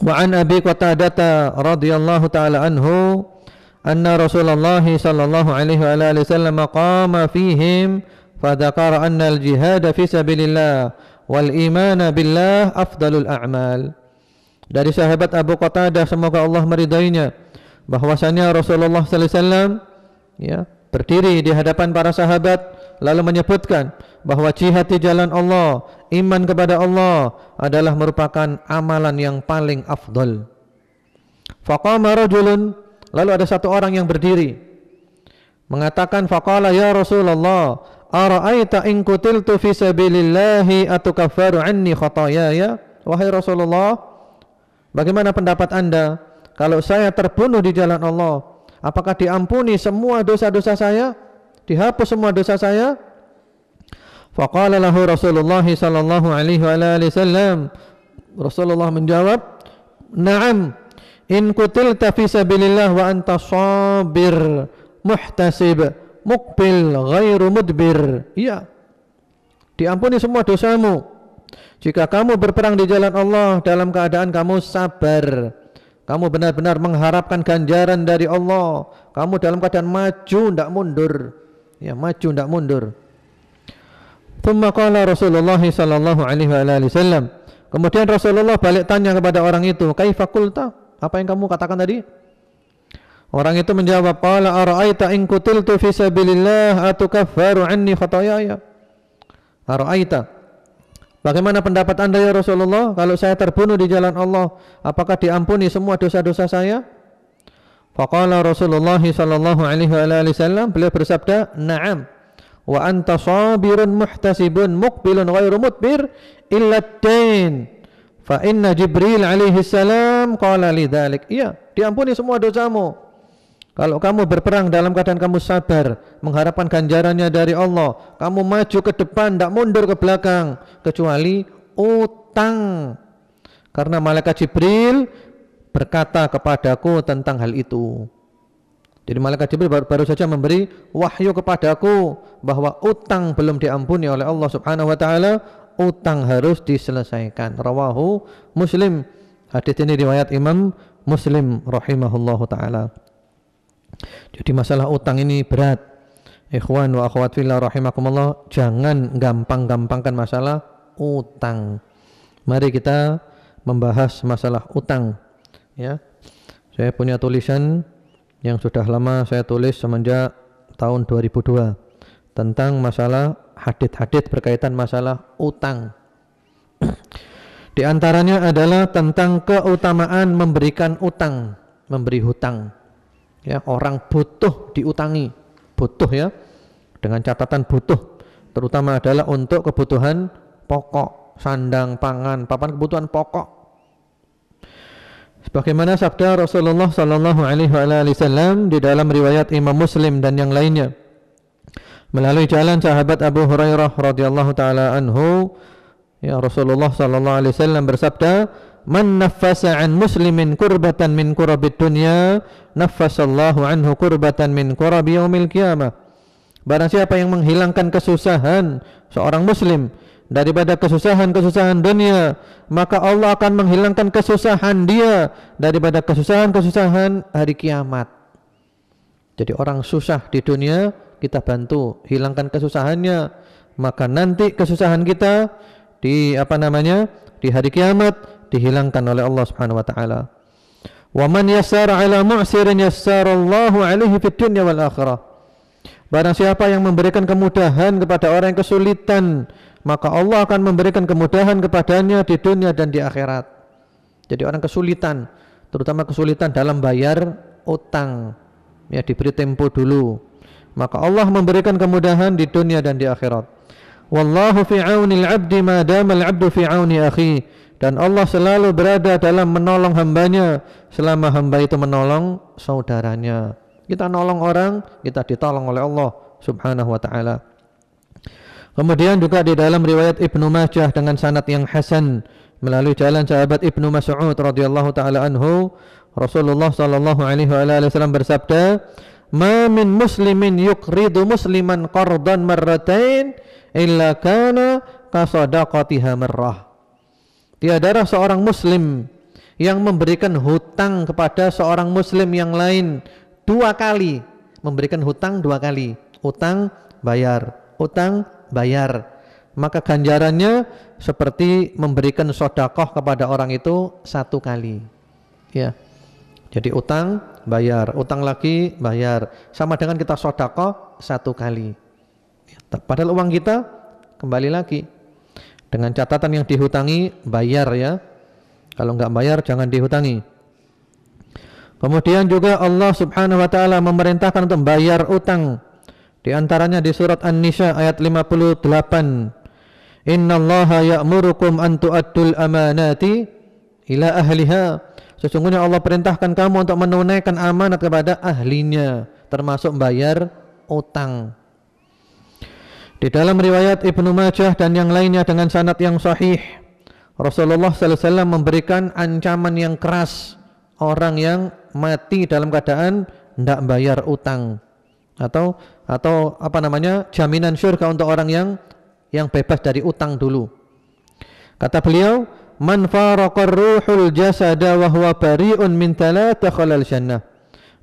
Speaker 1: Wa an Abi Qatadah radhiyallahu taala anhu anna Rasulullah sallallahu alaihi wa alihi wasallam qama fihim fadzakara anna al-jihad fi sabilillah wal iman billah afdalul a'mal. Dari sahabat Abu Qatadah, semoga Allah meridainya, bahwasanya Rasulullah sallallahu alaihi wasallam, ya, berdiri di hadapan para sahabat lalu menyebutkan bahwa jihad di jalan Allah, iman kepada Allah adalah merupakan amalan yang paling afdal. Faqama rajulun, lalu ada satu orang yang berdiri mengatakan, faqala ya Rasulullah, ara'aita in qutiltu fi sabilillahi atukaffaru anni khataayaya? Wahai Rasulullah, bagaimana pendapat Anda kalau saya terbunuh di jalan Allah? Apakah diampuni semua dosa-dosa saya? Dihapus semua dosa saya? Faqala lahu Rasulullah sallallahu alaihi wasallam, Rasulullah menjawab, "Na'am, in qutilta fi sabilillah wa anta sabir, muhtasib, muqbil, ghairu mudbir." Iya. Diampuni semua dosamu Jika kamu berperang di jalan Allah dalam keadaan kamu sabar, kamu benar-benar mengharapkan ganjaran dari Allah, kamu dalam keadaan maju tidak mundur, ya maju tidak mundur. Thumma qala Rasulullah sallallahu alaihi wasallam. Kemudian Rasulullah balik tanya kepada orang itu, kaifa qulta? Apa yang kamu katakan tadi? Orang itu menjawab, qala ara'aita in qutiltu fi sabilillah atukaffaru anni khataayaya. Ara'aita, bagaimana pendapat Anda ya Rasulullah, kalau saya terbunuh di jalan Allah, apakah diampuni semua dosa-dosa saya? Faqala Rasulullah sallallahu alaihi wasallam, beliau bersabda, na'am. Wa anta sabirun muhtasibun muqbilun ghairu mudbir illa ad-dain. Fa inna Jibril alaihi salam qala lidzalik. Iya, diampuni semua dosamu. Kalau kamu berperang dalam keadaan kamu sabar, mengharapkan ganjarannya dari Allah, kamu maju ke depan, tidak mundur ke belakang, kecuali utang. Karena malaikat Jibril berkata kepadaku tentang hal itu. Jadi malaikat Jibril baru saja memberi wahyu kepadaku bahwa utang belum diampuni oleh Allah Subhanahu wa taala, utang harus diselesaikan. Rawahu Muslim. Hadis ini riwayat Imam Muslim rahimahullahu taala. Jadi masalah utang ini berat. Ikhwan wa akhwat fillah rahimakumullah, jangan gampang-gampangkan masalah utang. Mari kita membahas masalah utang, ya. Saya punya tulisan yang sudah lama saya tulis semenjak tahun 2002 tentang masalah hadits-hadits berkaitan masalah utang. Di antaranya adalah tentang keutamaan memberikan utang, memberi hutang. Ya, orang butuh diutangi, butuh ya, dengan catatan butuh, terutama adalah untuk kebutuhan pokok, sandang, pangan, papan kebutuhan pokok. Sebagaimana sabda Rasulullah sallallahu alaihi wasallam di dalam riwayat Imam Muslim dan yang lainnya, melalui jalan sahabat Abu Hurairah radhiyallahu taala anhu, ya Rasulullah sallallahu alaihi wasallam bersabda, man naffasa an muslimin kurbatan min kurabid dunya naffasallahu anhu kurbatan min kurabi yaumil qiyamah. Barang siapa yang menghilangkan kesusahan seorang muslim daripada kesusahan-kesusahan dunia, maka Allah akan menghilangkan kesusahan dia daripada kesusahan-kesusahan hari kiamat. Jadi orang susah di dunia, kita bantu hilangkan kesusahannya, maka nanti kesusahan kita di di hari kiamat dihilangkan oleh Allah Subhanahu wa taala. Wa man yassara 'ala mu'sirin yassarallahu 'alaihi fid dunya wal akhirah. Barang siapa yang memberikan kemudahan kepada orang yang kesulitan, maka Allah akan memberikan kemudahan kepadanya di dunia dan di akhirat. Jadi orang kesulitan, terutama kesulitan dalam bayar utang, ya diberi tempo dulu, maka Allah memberikan kemudahan di dunia dan di akhirat. Wallahu fi 'aunil 'abdi ma dama al-'abdu fi 'auni akhi. Dan Allah selalu berada dalam menolong hambanya selama hamba itu menolong saudaranya. Kita nolong orang, kita ditolong oleh Allah Subhanahu wa taala. Kemudian juga di dalam riwayat Ibnu Majah dengan sanad yang hasan melalui jalan sahabat Ibnu Mas'ud radhiyallahu taala anhu, Rasulullah sallallahu alaihi wasallam bersabda, "Ma min muslimin yuqridu musliman qardan marratain illa kana ka sadaqatiha marrah." Tiadalah seorang muslim yang memberikan hutang kepada seorang muslim yang lain dua kali, memberikan hutang dua kali, utang bayar, maka ganjarannya seperti memberikan sedekah kepada orang itu satu kali, ya. Jadi utang bayar, utang lagi bayar, sama dengan kita sedekah satu kali. Padahal uang kita kembali lagi. Dengan catatan yang dihutangi bayar ya. Kalau enggak bayar jangan dihutangi. Kemudian juga Allah Subhanahu wa taala memerintahkan untuk bayar utang. Di antaranya di surat An-Nisa ayat 58. Innallaha ya'murukum an tu'addul amanati ila ahliha. Sesungguhnya Allah perintahkan kamu untuk menunaikan amanat kepada ahlinya, termasuk bayar utang. Di dalam riwayat Ibnu Majah dan yang lainnya dengan sanad yang sahih, Rasulullah sallallahu alaihi wasallam memberikan ancaman yang keras orang yang mati dalam keadaan tidak bayar utang, atau jaminan syurga untuk orang yang bebas dari utang dulu. Kata beliau, man faraqar ruhul jasada wa huwa bari'un min thalatha khalal jannah.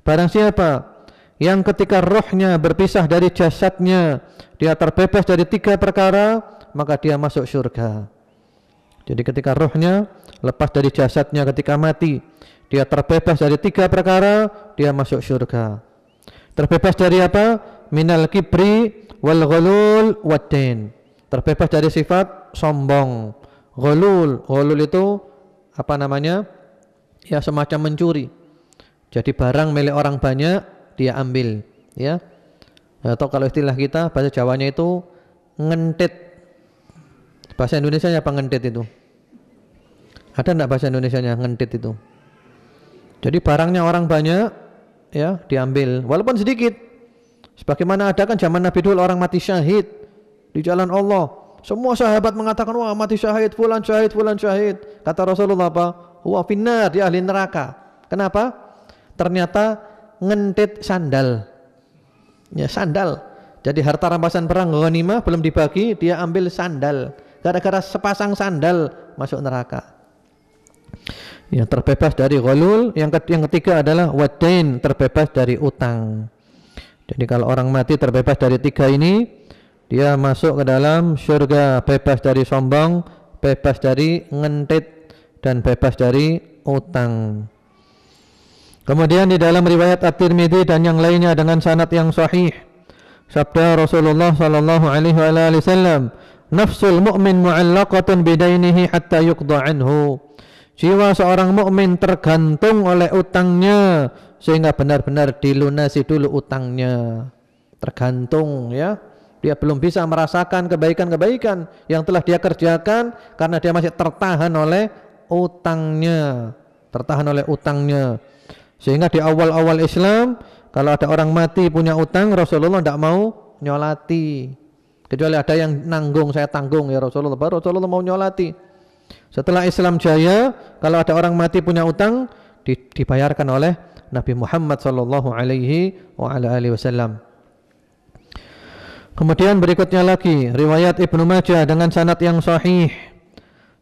Speaker 1: Barang siapa yang ketika rohnya berpisah dari jasadnya, dia terbebas dari 3 perkara, maka dia masuk surga. Jadi ketika rohnya lepas dari jasadnya ketika mati, dia terbebas dari 3 perkara, dia masuk surga. Terbebas dari apa? Minal kibri wal ghulul waddin. Terbebas dari sifat sombong. Ghulul itu apa namanya? Ya semacam mencuri. Jadi barang milik orang banyak dia ambil, ya. Atau kalau istilah kita bahasa Jawanya itu ngentit. Bahasa Indonesianya apa ngentit itu? Ada enggak bahasa Indonesianya ngentit itu? Jadi barangnya orang banyak, ya, diambil walaupun sedikit. Sebagaimana ada kan zaman Nabi dulu orang mati syahid di jalan Allah. Semua sahabat mengatakan, wah mati syahid, fulan syahid, fulan syahid. Kata Rasulullah apa? Huwa finnar, dia ahli neraka. Kenapa? Ternyata ngentit sandal. Ya, sandal. Jadi harta rampasan perang ghanimah belum dibagi, dia ambil sandal. Gara-gara sepasang sandal masuk neraka. Ya, terbebas dari ghulul. Yang ketiga adalah wadain, terbebas dari utang. Jadi kalau orang mati terbebas dari 3 ini, dia masuk ke dalam surga, bebas dari sombong, bebas dari ngentit, dan bebas dari utang. Kemudian di dalam riwayat At-Tirmidzi dan yang lainnya dengan sanad yang sahih, sabda Rasulullah sallallahu alaihi wasallam, nafsul mu'min mu'allaqatun bidainihi hatta yuqda anhu. Jiwa seorang mukmin tergantung oleh utangnya sehingga benar-benar dilunasi dulu utangnya. Tergantung, ya. Dia belum bisa merasakan kebaikan-kebaikan yang telah dia kerjakan karena dia masih tertahan oleh utangnya. Tertahan oleh utangnya. Sehingga di awal-awal Islam kalau ada orang mati punya utang, Rasulullah tidak mau nyolati. Kecuali ada yang nanggung, saya tanggung ya Rasulullah, baru Rasulullah mau nyolati. Setelah Islam jaya, kalau ada orang mati punya utang, dibayarkan oleh Nabi Muhammad sallallahu alaihi wasallam. Kemudian berikutnya lagi riwayat Ibnu Majah dengan sanad yang sahih.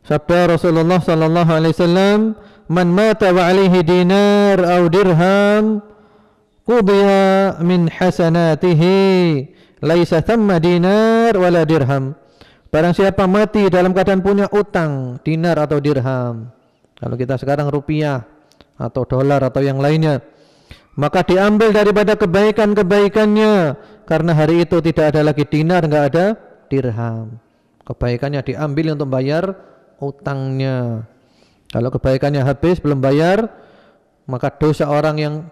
Speaker 1: Sabda Rasulullah sallallahu alaihi wasallam, man mata wa alaihi dinar aw dirham qudiya min hasanatihi laisa thamma dinar wala dirham. Barang siapa mati dalam keadaan punya utang dinar atau dirham, kalau kita sekarang rupiah atau dolar atau yang lainnya, maka diambil daripada kebaikan-kebaikannya, karena hari itu tidak ada lagi dinar, enggak ada dirham. Kebaikannya diambil untuk bayar utangnya. Kalau kebaikannya habis belum bayar, maka dosa orang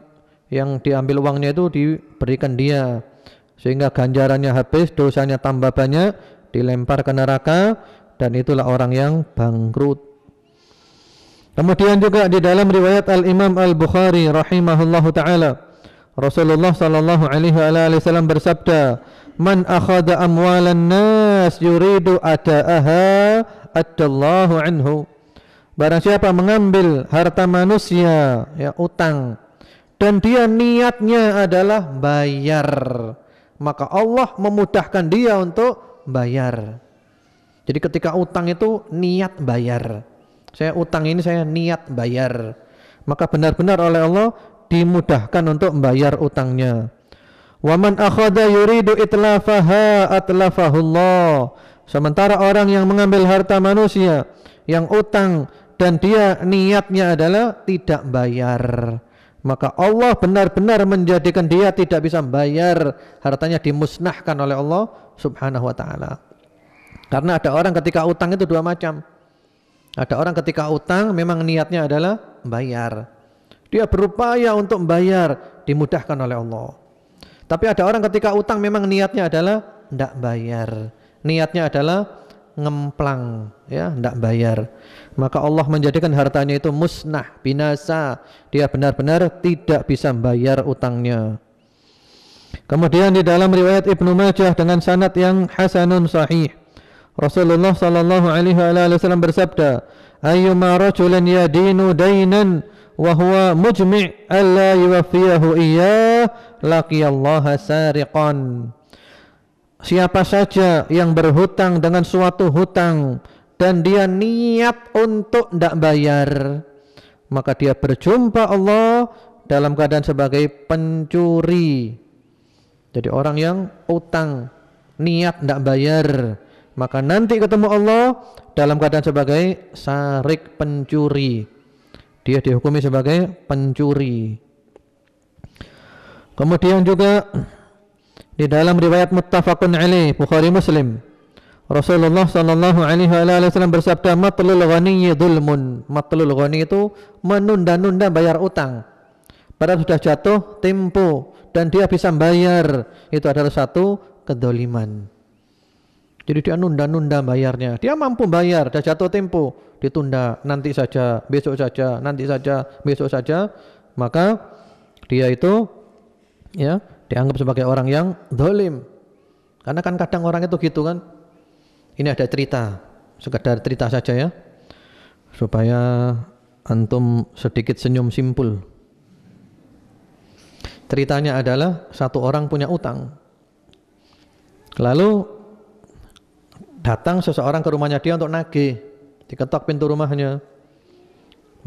Speaker 1: yang diambil uangnya itu diberikan dia, sehingga ganjarannya habis, dosanya tambah banyak, dilempar ke neraka, dan itulah orang yang bangkrut. Kemudian juga di dalam riwayat Al-Imam Al-Bukhari rahimahullahu ta'ala, Rasulullah sallallahu alaihi wasallam bersabda, man akhadha amwalan nas yuridu ata'aha addallahu anhu. Barang siapa mengambil harta manusia, ya utang, dan dia niatnya adalah bayar, maka Allah memudahkan dia untuk bayar. Jadi ketika utang itu niat bayar. Saya utang ini saya niat bayar, maka benar-benar oleh Allah dimudahkan untuk membayar utangnya. Wa man akhadha yuridu itlafaha atlafahullah. Sementara orang yang mengambil harta manusia yang utang dan dia niatnya adalah tidak bayar, maka Allah benar-benar menjadikan dia tidak bisa bayar, hartanya dimusnahkan oleh Allah subhanahu wa ta'ala. Karena ada orang ketika utang itu dua macam. Ada orang ketika utang memang niatnya adalah bayar, dia berupaya untuk membayar, dimudahkan oleh Allah. Tapi ada orang ketika utang memang niatnya adalah tidak bayar, niatnya adalah ngemplang, ya, tidak bayar, maka Allah menjadikan hartanya itu musnah, binasa, dia benar-benar tidak bisa membayar utangnya. Kemudian di dalam riwayat Ibnu Majah dengan sanad yang hasanun sahih, Rasulullah sallallahu alaihi wasallam bersabda, ayyuma rajulin yadinu dainan wa huwa mujmi' alla yuwaffiyahu iyyah laqiyallaha sariqan. Siapa saja yang berhutang dengan suatu hutang dan dia niat untuk tidak bayar, maka dia berjumpa Allah dalam keadaan sebagai pencuri. Jadi orang yang utang niat tidak bayar, maka nanti ketemu Allah dalam keadaan sebagai sarik, pencuri. Dia dihukumi sebagai pencuri. Kemudian juga di dalam riwayat muttafaqun alaih Bukhari Muslim, Rasulullah sallallahu alaihi wasallam bersabda, matlul ghaniyyi dzulmun. Matlul ghani itu menunda-nunda bayar utang. Padahal sudah jatuh tempo dan dia bisa bayar, itu adalah satu kedzaliman. Jadi dia nunda-nunda bayarnya. Dia mampu bayar, sudah jatuh tempo, ditunda, nanti saja, besok saja, nanti saja, besok saja, maka dia itu ya dianggap sebagai orang yang zalim. Karena kan kadang orang itu gitu kan. Ini ada cerita, sekedar cerita saja ya, supaya antum sedikit senyum simpul. Ceritanya adalah satu orang punya utang. Lalu datang seseorang ke rumahnya dia untuk nagih. Diketok pintu rumahnya,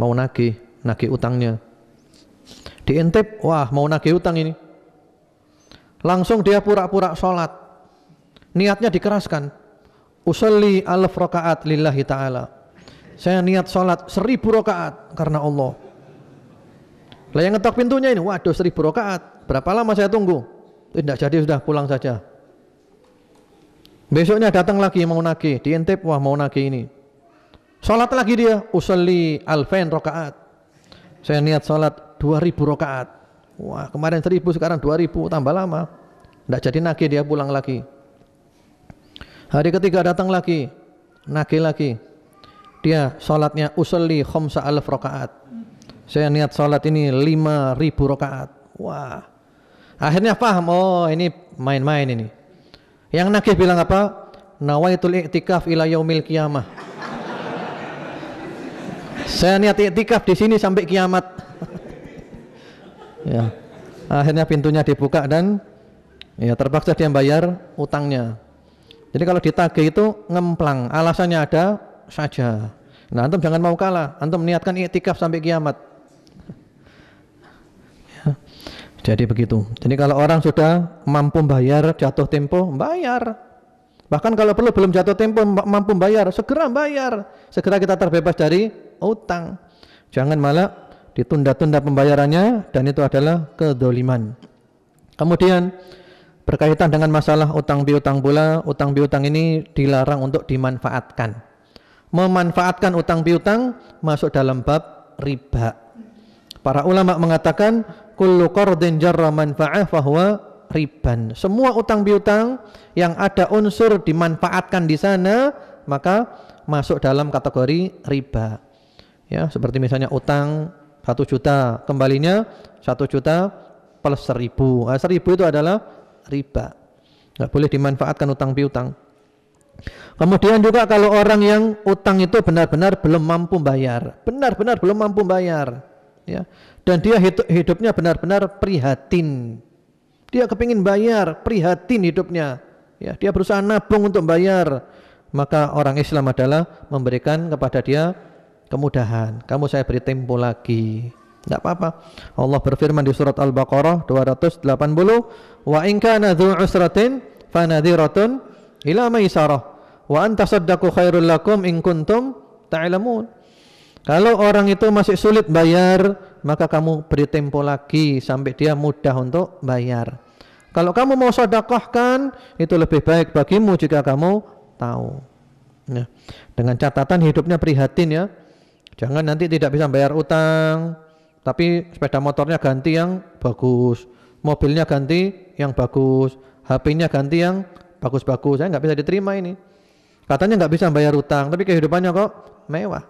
Speaker 1: mau nagih utangnya. Diintip, wah mau nagih utang ini. Langsung dia pura-pura sholat. Niatnya dikeraskan. Usolli 1000 rakaat lillahi ta'ala. Saya niat sholat 1000 rakaat karena Allah. Lah yang ngetok pintunya ini, waduh 1000 rakaat. Berapa lama saya tunggu? Tidak jadi, sudah pulang saja. Besoknya datang lagi mau nagih, diintip, wah mau nagih ini. Sholat lagi dia, usolli 1000 rakaat. Saya niat sholat 2000 rakaat. Wah kemarin 1000, sekarang 2000, tambah lama. Tidak jadi nagih, dia pulang lagi. Hari ketiga datang lagi, nagih lagi. Dia sholatnya usolli 5000 rakaat. Saya niat sholat ini 5000 rakaat. Wah, akhirnya paham, oh ini main-main ini. Yang nagih bilang apa? Nawaitul i'tikaf ila yaumil qiyamah. Saya niat i'tikaf di sini sampai kiamat. Ya. Akhirnya pintunya dibuka dan ya terpaksa dia bayar utangnya. Jadi kalau ditagih itu ngemplang, alasannya ada saja. Nah, antum jangan mau kalah, antum niatkan i'tikaf sampai kiamat. Ya. Jadi begitu. Jadi kalau orang sudah mampu bayar, jatuh tempo, bayar. Bahkan kalau perlu belum jatuh tempo mampu bayar, segera bayar. Segera kita terbebas dari utang. Jangan malah ditunda-tunda pembayarannya, dan itu adalah kedzaliman. Kemudian berkaitan dengan masalah utang piutang pula, utang piutang ini dilarang untuk dimanfaatkan. Memanfaatkan utang piutang masuk dalam bab riba. Para ulama mengatakan kullu qardin jarra manfa'ah fahuwa riban. Semua utang piutang yang ada unsur dimanfaatkan di sana maka masuk dalam kategori riba. Ya, seperti misalnya utang 1 juta, kembalinya 1 juta plus 1000. 1000 itu adalah riba. Enggak boleh dimanfaatkan utang piutang. Kemudian juga kalau orang yang utang itu benar-benar belum mampu bayar, benar-benar belum mampu bayar, ya, dan dia hidupnya benar-benar prihatin, dia kepingin bayar, prihatin hidupnya, ya, dia berusaha nabung untuk bayar, maka orang Islam adalah memberikan kepada dia kemudahan. Kamu saya beri tempo lagi, tidak apa-apa. Allah berfirman di surat Al-Baqarah 280, wa in kana dzu usratin fanadhiratun ila maisarah wa anta saddaqu khairul lakum in kuntum ta'lamun. Kalau orang itu masih sulit bayar, maka kamu beri tempo lagi sampai dia mudah untuk bayar. Kalau kamu mau sedekahkan, itu lebih baik bagimu jika kamu tahu. Ya. Dengan catatan hidupnya prihatin ya. Jangan nanti tidak bisa bayar utang, tapi sepeda motornya ganti yang bagus, mobilnya ganti yang bagus, HP-nya ganti yang bagus-bagus. Saya nggak bisa diterima ini. Katanya nggak bisa bayar utang, tapi kehidupannya kok mewah.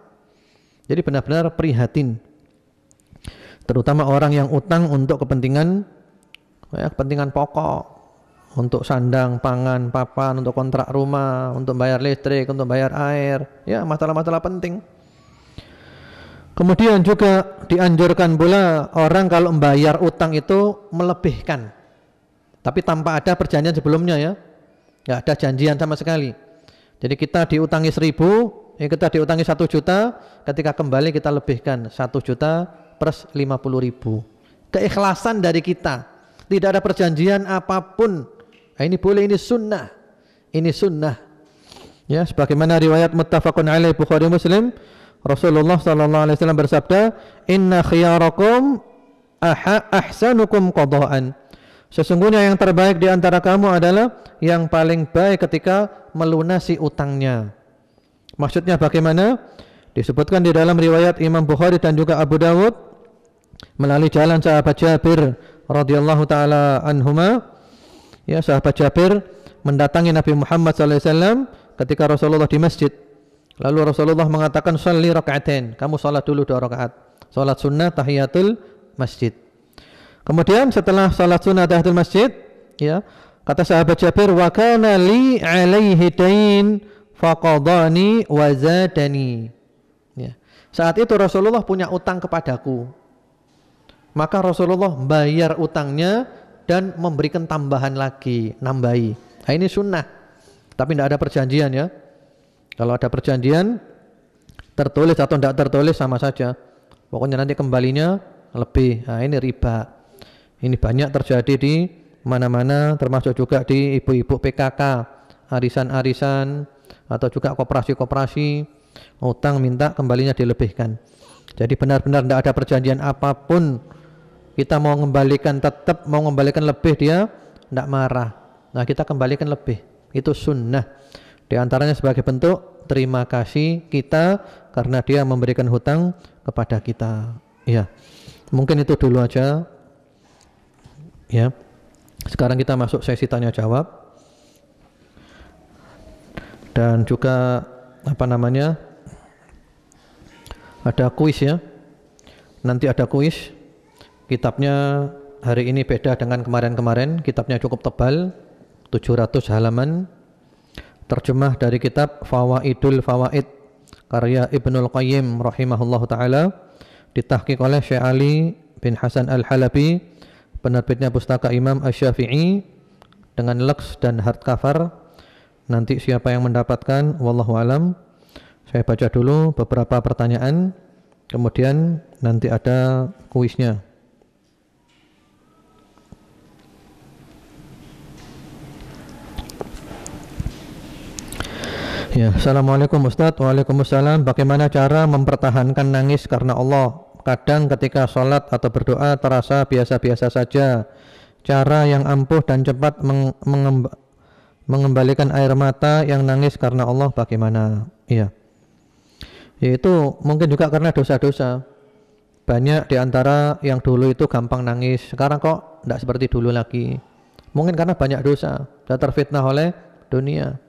Speaker 1: Jadi benar-benar prihatin. Terutama orang yang utang untuk kepentingan, ya, kepentingan pokok, untuk sandang, pangan, papan, untuk kontrak rumah, untuk bayar listrik, untuk bayar air, ya masalah-masalah penting. Kemudian juga dianjurkan pula orang kalau membayar utang itu melebihkan, tapi tanpa ada perjanjian sebelumnya ya, nggak ada janjian sama sekali. Jadi kita diutangi 1000, kita diutangi 1 juta, ketika kembali kita lebihkan 1 juta plus 50.000. Keikhlasan dari kita, tidak ada perjanjian apapun. Nah, ini boleh, ini sunnah. Ini sunnah. Ya, sebagaimana riwayat muttafaqun alaih Bukhari Muslim, Rasulullah sallallahu alaihi wasallam bersabda, "Inna khiyarakum ahsanukum qadaan." Sesungguhnya yang terbaik di antara kamu adalah yang paling baik ketika melunasi utangnya. Maksudnya bagaimana? Disebutkan di dalam riwayat Imam Bukhari dan juga Abu Dawud melalui jalan sahabat Jabir radhiyallahu taala anhuma. Ya, sahabat Jabir mendatangi Nabi Muhammad sallallahu alaihi wasallam ketika Rasulullah di masjid. Lalu Rasulullah mengatakan, "Shalli raka'atain." Kamu salat dulu 2 rakaat. Salat sunnah tahiyatul masjid. Kemudian setelah salat sunnah tahiyatul masjid, ya, kata sahabat Jabir, "Wa kana li 'alaihi dain faqadani wa zadani." Ya. Saat itu Rasulullah punya utang kepadaku. Maka Rasulullah bayar utangnya dan memberikan tambahan lagi, nambahi. Nah, ini sunnah. Tapi tidak ada perjanjian ya. Kalau ada perjanjian tertulis atau tidak tertulis sama saja. Pokoknya nanti kembalinya lebih. Nah, ini riba. Ini banyak terjadi di mana-mana, termasuk juga di ibu-ibu PKK, arisan-arisan atau juga koperasi-koperasi, utang minta kembalinya dilebihkan. Jadi benar-benar tidak ada perjanjian apapun. Kita mau mengembalikan, tetap mau mengembalikan lebih, dia tidak marah. Nah, kita kembalikan lebih. Itu sunnah. Di antaranya sebagai bentuk terima kasih kita karena dia memberikan hutang kepada kita. Ya, mungkin itu dulu aja. Ya, sekarang kita masuk sesi tanya jawab dan juga ada kuis ya. Nanti ada kuis. Kitabnya hari ini beda dengan kemarin-kemarin. Kitabnya cukup tebal, 700 halaman. Terjemah dari kitab Fawaidul Fawaid karya Ibnul Qayyim rahimahullahu taala, ditahqiq oleh Syekh Ali bin Hasan Al-Halabi, penerbitnya Pustaka Imam Asy-Syafi'i dengan lux dan hardcover. Nanti siapa yang mendapatkan wallahu alam. Saya baca dulu beberapa pertanyaan, kemudian nanti ada kuisnya. Ya, Assalamualaikum Ustadz. Waalaikumsalam. Bagaimana cara mempertahankan nangis karena Allah? Kadang ketika sholat atau berdoa terasa biasa-biasa saja. Cara yang ampuh dan cepat mengembalikan air mata yang nangis karena Allah bagaimana? Iya. Yaitu mungkin juga karena dosa-dosa. Banyak diantara yang dulu itu gampang nangis, sekarang kok tidak seperti dulu lagi. Mungkin karena banyak dosa, sudah terfitnah oleh dunia.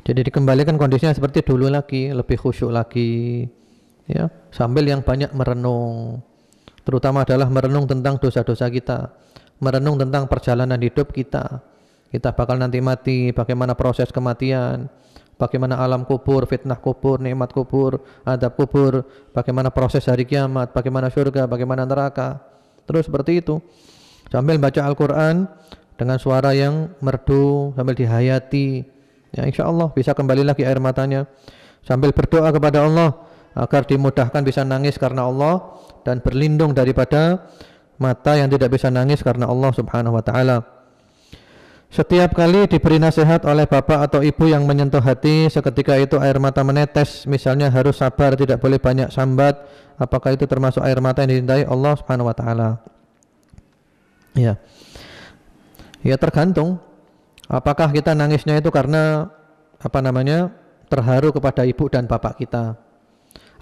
Speaker 1: Jadi dikembalikan kondisinya seperti dulu lagi, lebih khusyuk lagi, ya. Sambil yang banyak merenung, terutama adalah merenung tentang dosa-dosa kita, merenung tentang perjalanan hidup kita. Kita bakal nanti mati, bagaimana proses kematian, bagaimana alam kubur, fitnah kubur, nikmat kubur, adab kubur, bagaimana proses hari kiamat, bagaimana surga, bagaimana neraka. Terus seperti itu. Sambil baca Al-Quran dengan suara yang merdu, sambil dihayati. Ya, insya Allah bisa kembali lagi air matanya. Sambil berdoa kepada Allah agar dimudahkan bisa nangis karena Allah dan berlindung daripada mata yang tidak bisa nangis karena Allah subhanahu wa ta'ala. Setiap kali diberi nasihat oleh bapak atau ibu yang menyentuh hati, seketika itu air mata menetes, misalnya harus sabar, tidak boleh banyak sambat, apakah itu termasuk air mata yang dicintai Allah subhanahu wa ta'ala? Ya, ya tergantung. Apakah kita nangisnya itu karena terharu kepada ibu dan bapak kita?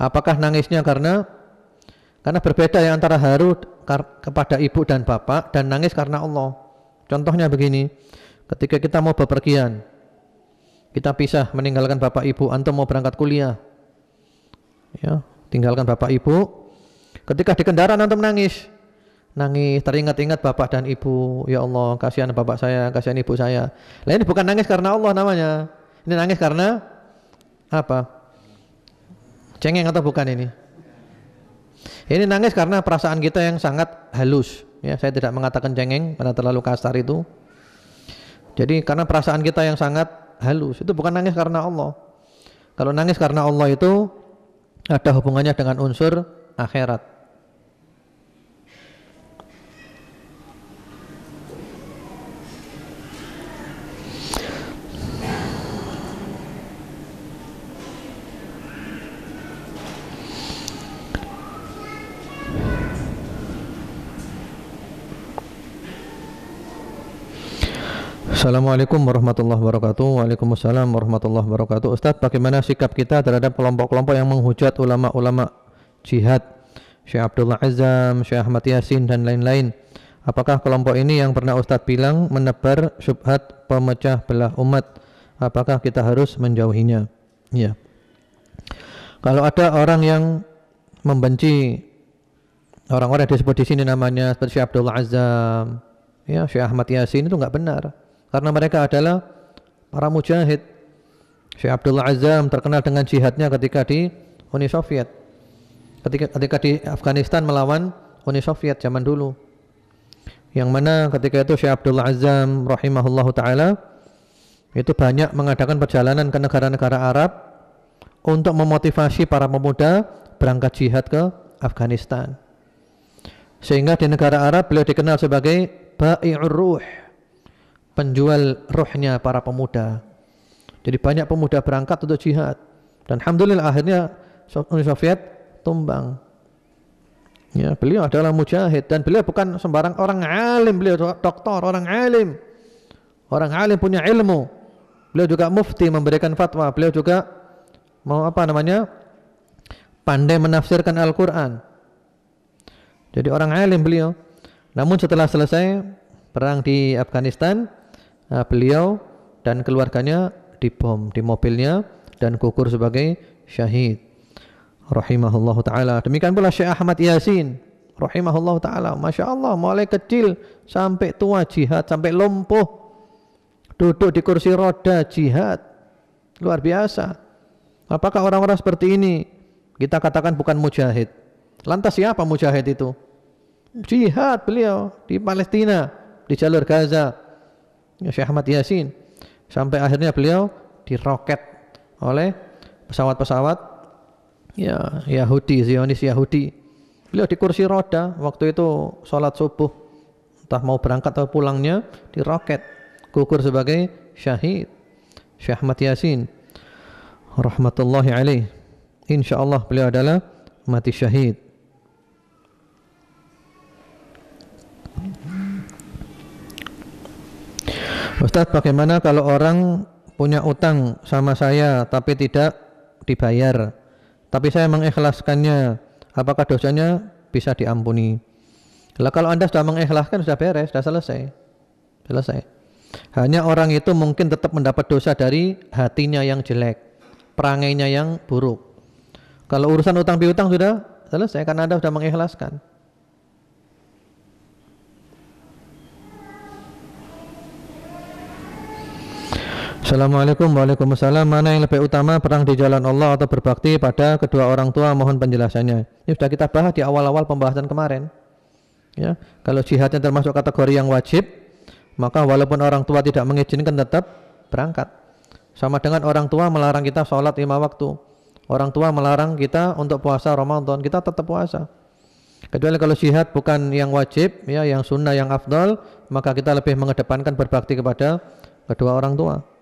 Speaker 1: Apakah nangisnya karena berbeda ya antara haru kepada ibu dan bapak dan nangis karena Allah. Contohnya begini, ketika kita mau bepergian, kita pisah meninggalkan bapak ibu, antum mau berangkat kuliah, ya, tinggalkan bapak ibu. Ketika di kendaraan antum nangis, teringat-ingat bapak dan ibu, ya Allah kasihan bapak saya, kasihan ibu saya. Lah ini bukan nangis karena Allah namanya. Ini nangis karena apa? Cengeng atau bukan ini? Ini nangis karena perasaan kita yang sangat halus. Ya, saya tidak mengatakan cengeng karena terlalu kasar itu. Jadi karena perasaan kita yang sangat halus, itu bukan nangis karena Allah. Kalau nangis karena Allah itu ada hubungannya dengan unsur akhirat. Assalamualaikum warahmatullahi wabarakatuh. Waalaikumsalam warahmatullahi wabarakatuh. Ustadz, bagaimana sikap kita terhadap kelompok-kelompok yang menghujat ulama-ulama jihad, Syekh Abdullah Azzam, Syekh Ahmad Yasin dan lain-lain? Apakah kelompok ini yang pernah Ustadz bilang menebar syubhat pemecah belah umat? Apakah kita harus menjauhinya? Ya. Kalau ada orang yang membenci orang-orang yang disebut di sini namanya seperti Syekh Abdullah Azzam, ya, Syekh Ahmad Yasin, itu enggak benar. Karena mereka adalah para mujahid. Syekh Abdullah Azzam terkenal dengan jihadnya ketika di Uni Soviet. Ketika di Afghanistan melawan Uni Soviet zaman dulu. Yang mana ketika itu Syekh Abdullah Azzam rahimahullahu taala itu banyak mengadakan perjalanan ke negara-negara Arab untuk memotivasi para pemuda berangkat jihad ke Afghanistan. Sehingga di negara Arab beliau dikenal sebagai bai'ur ruh, penjual ruhnya para pemuda. Jadi banyak pemuda berangkat untuk jihad. Dan alhamdulillah akhirnya Uni Soviet tumbang. Ya, beliau adalah mujahid dan beliau bukan sembarang orang alim, beliau doktor, orang alim. Orang alim punya ilmu. Beliau juga mufti memberikan fatwa. Beliau juga pandai menafsirkan Al-Qur'an. Jadi orang alim beliau. Namun setelah selesai perang di Afghanistan, beliau dan keluarganya dibom di mobilnya dan gugur sebagai syahid rahimahullahu taala. Demikian pula Syekh Ahmad Yasin rahimahullahu taala, Masya Allah, mulai kecil sampai tua jihad, sampai lumpuh duduk di kursi roda jihad, luar biasa. Apakah orang-orang seperti ini kita katakan bukan mujahid? Lantas siapa mujahid itu? Jihad beliau di Palestina, di jalur Gaza, ya, Syekh Ahmad Yasin, sampai akhirnya beliau diroket oleh pesawat-pesawat ya Yahudi, Zionis Yahudi. Beliau di kursi roda waktu itu sholat subuh, entah mau berangkat atau pulangnya, diroket, gugur sebagai syahid. Syekh Ahmad Yasin rahmatullahi alaih, insyaallah beliau adalah mati syahid. Ustadz, bagaimana kalau orang punya utang sama saya tapi tidak dibayar, tapi saya mengikhlaskannya, apakah dosanya bisa diampuni? Lah kalau Anda sudah mengikhlaskan, sudah beres, sudah selesai. Hanya orang itu mungkin tetap mendapat dosa dari hatinya yang jelek, perangainya yang buruk. Kalau urusan utang piutang sudah selesai karena Anda sudah mengikhlaskan. Assalamualaikum. Waalaikumsalam. Mana yang lebih utama, perang di jalan Allah atau berbakti pada kedua orang tua? Mohon penjelasannya. Ini sudah kita bahas di awal-awal pembahasan kemarin. Ya, kalau jihadnya termasuk kategori yang wajib, maka walaupun orang tua tidak mengizinkan tetap berangkat. Sama dengan orang tua melarang kita sholat 5 waktu. Orang tua melarang kita untuk puasa Ramadan, kita tetap puasa. Kecuali kalau jihad bukan yang wajib, ya, yang sunnah, yang afdal, maka kita lebih mengedepankan berbakti kepada kedua orang tua.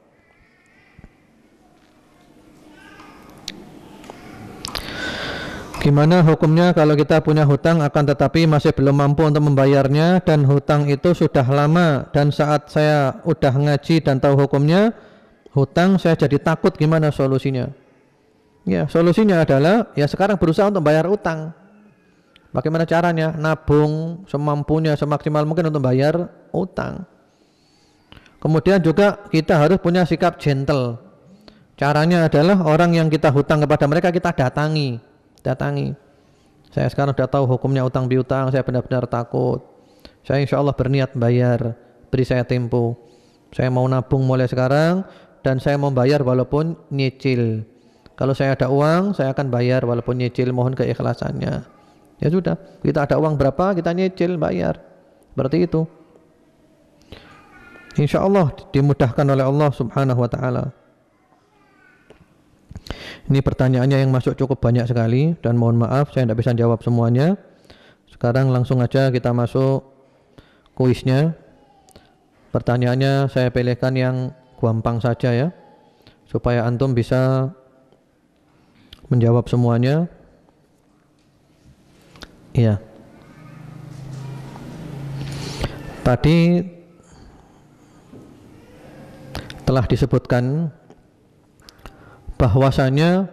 Speaker 1: Gimana hukumnya kalau kita punya hutang akan tetapi masih belum mampu untuk membayarnya, dan hutang itu sudah lama, dan saat saya udah ngaji dan tahu hukumnya hutang saya jadi takut, gimana solusinya? Ya, solusinya adalah ya sekarang berusaha untuk bayar utang. Bagaimana caranya? Nabung semampunya, semaksimal mungkin untuk bayar utang. Kemudian juga kita harus punya sikap gentle. Caranya adalah orang yang kita hutang kepada mereka kita datangi. Saya sekarang sudah tahu hukumnya utang piutang, saya benar-benar takut. Saya insya Allah berniat bayar, beri saya tempo. Saya mau nabung mulai sekarang dan saya mau bayar walaupun nyicil. Kalau saya ada uang, saya akan bayar walaupun nyicil, mohon keikhlasannya. Ya sudah, kita ada uang berapa, kita nyicil, bayar. Berarti itu. Insya Allah dimudahkan oleh Allah Subhanahu wa ta'ala. Ini pertanyaannya yang masuk cukup banyak sekali dan mohon maaf saya tidak bisa jawab semuanya. Sekarang langsung aja kita masuk kuisnya. Pertanyaannya saya pilihkan yang gampang saja ya, supaya antum bisa menjawab semuanya. Iya. Tadi telah disebutkan bahwasanya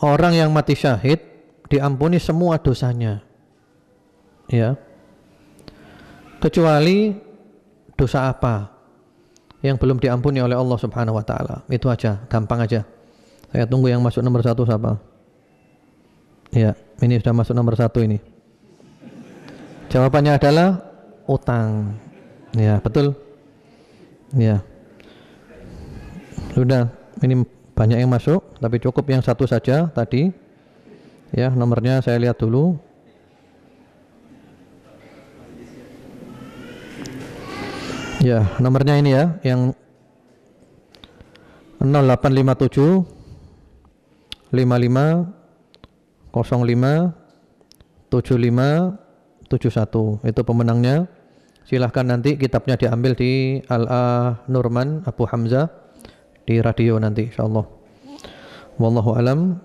Speaker 1: orang yang mati syahid diampuni semua dosanya, ya, kecuali dosa apa yang belum diampuni oleh Allah Subhanahu wa taala. Itu aja, gampang aja. Saya tunggu yang masuk nomor 1 siapa? Ya, ini sudah masuk nomor 1 ini. Jawabannya adalah utang. Ya, betul. Ya. Sudah, ini banyak yang masuk, tapi cukup yang 1 saja tadi. Ya, nomornya saya lihat dulu. Ya, nomornya ini ya, yang 0857 55 05 75 71. Itu pemenangnya. Silahkan nanti kitabnya diambil di Al-A Nurman Abu Hamzah di radio nanti insyaallah. Wallahu alam.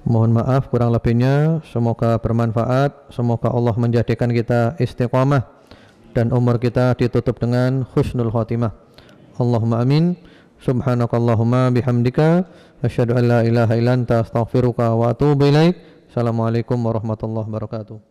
Speaker 1: Mohon maaf kurang lebihnya, semoga bermanfaat, semoga Allah menjadikan kita istiqamah dan umur kita ditutup dengan husnul khotimah. Allahumma amin. Subhanakallahumma bihamdika asyhadu an la ilaha illa anta astaghfiruka wa atubu ilaik. Assalamualaikum warahmatullahi wabarakatuh.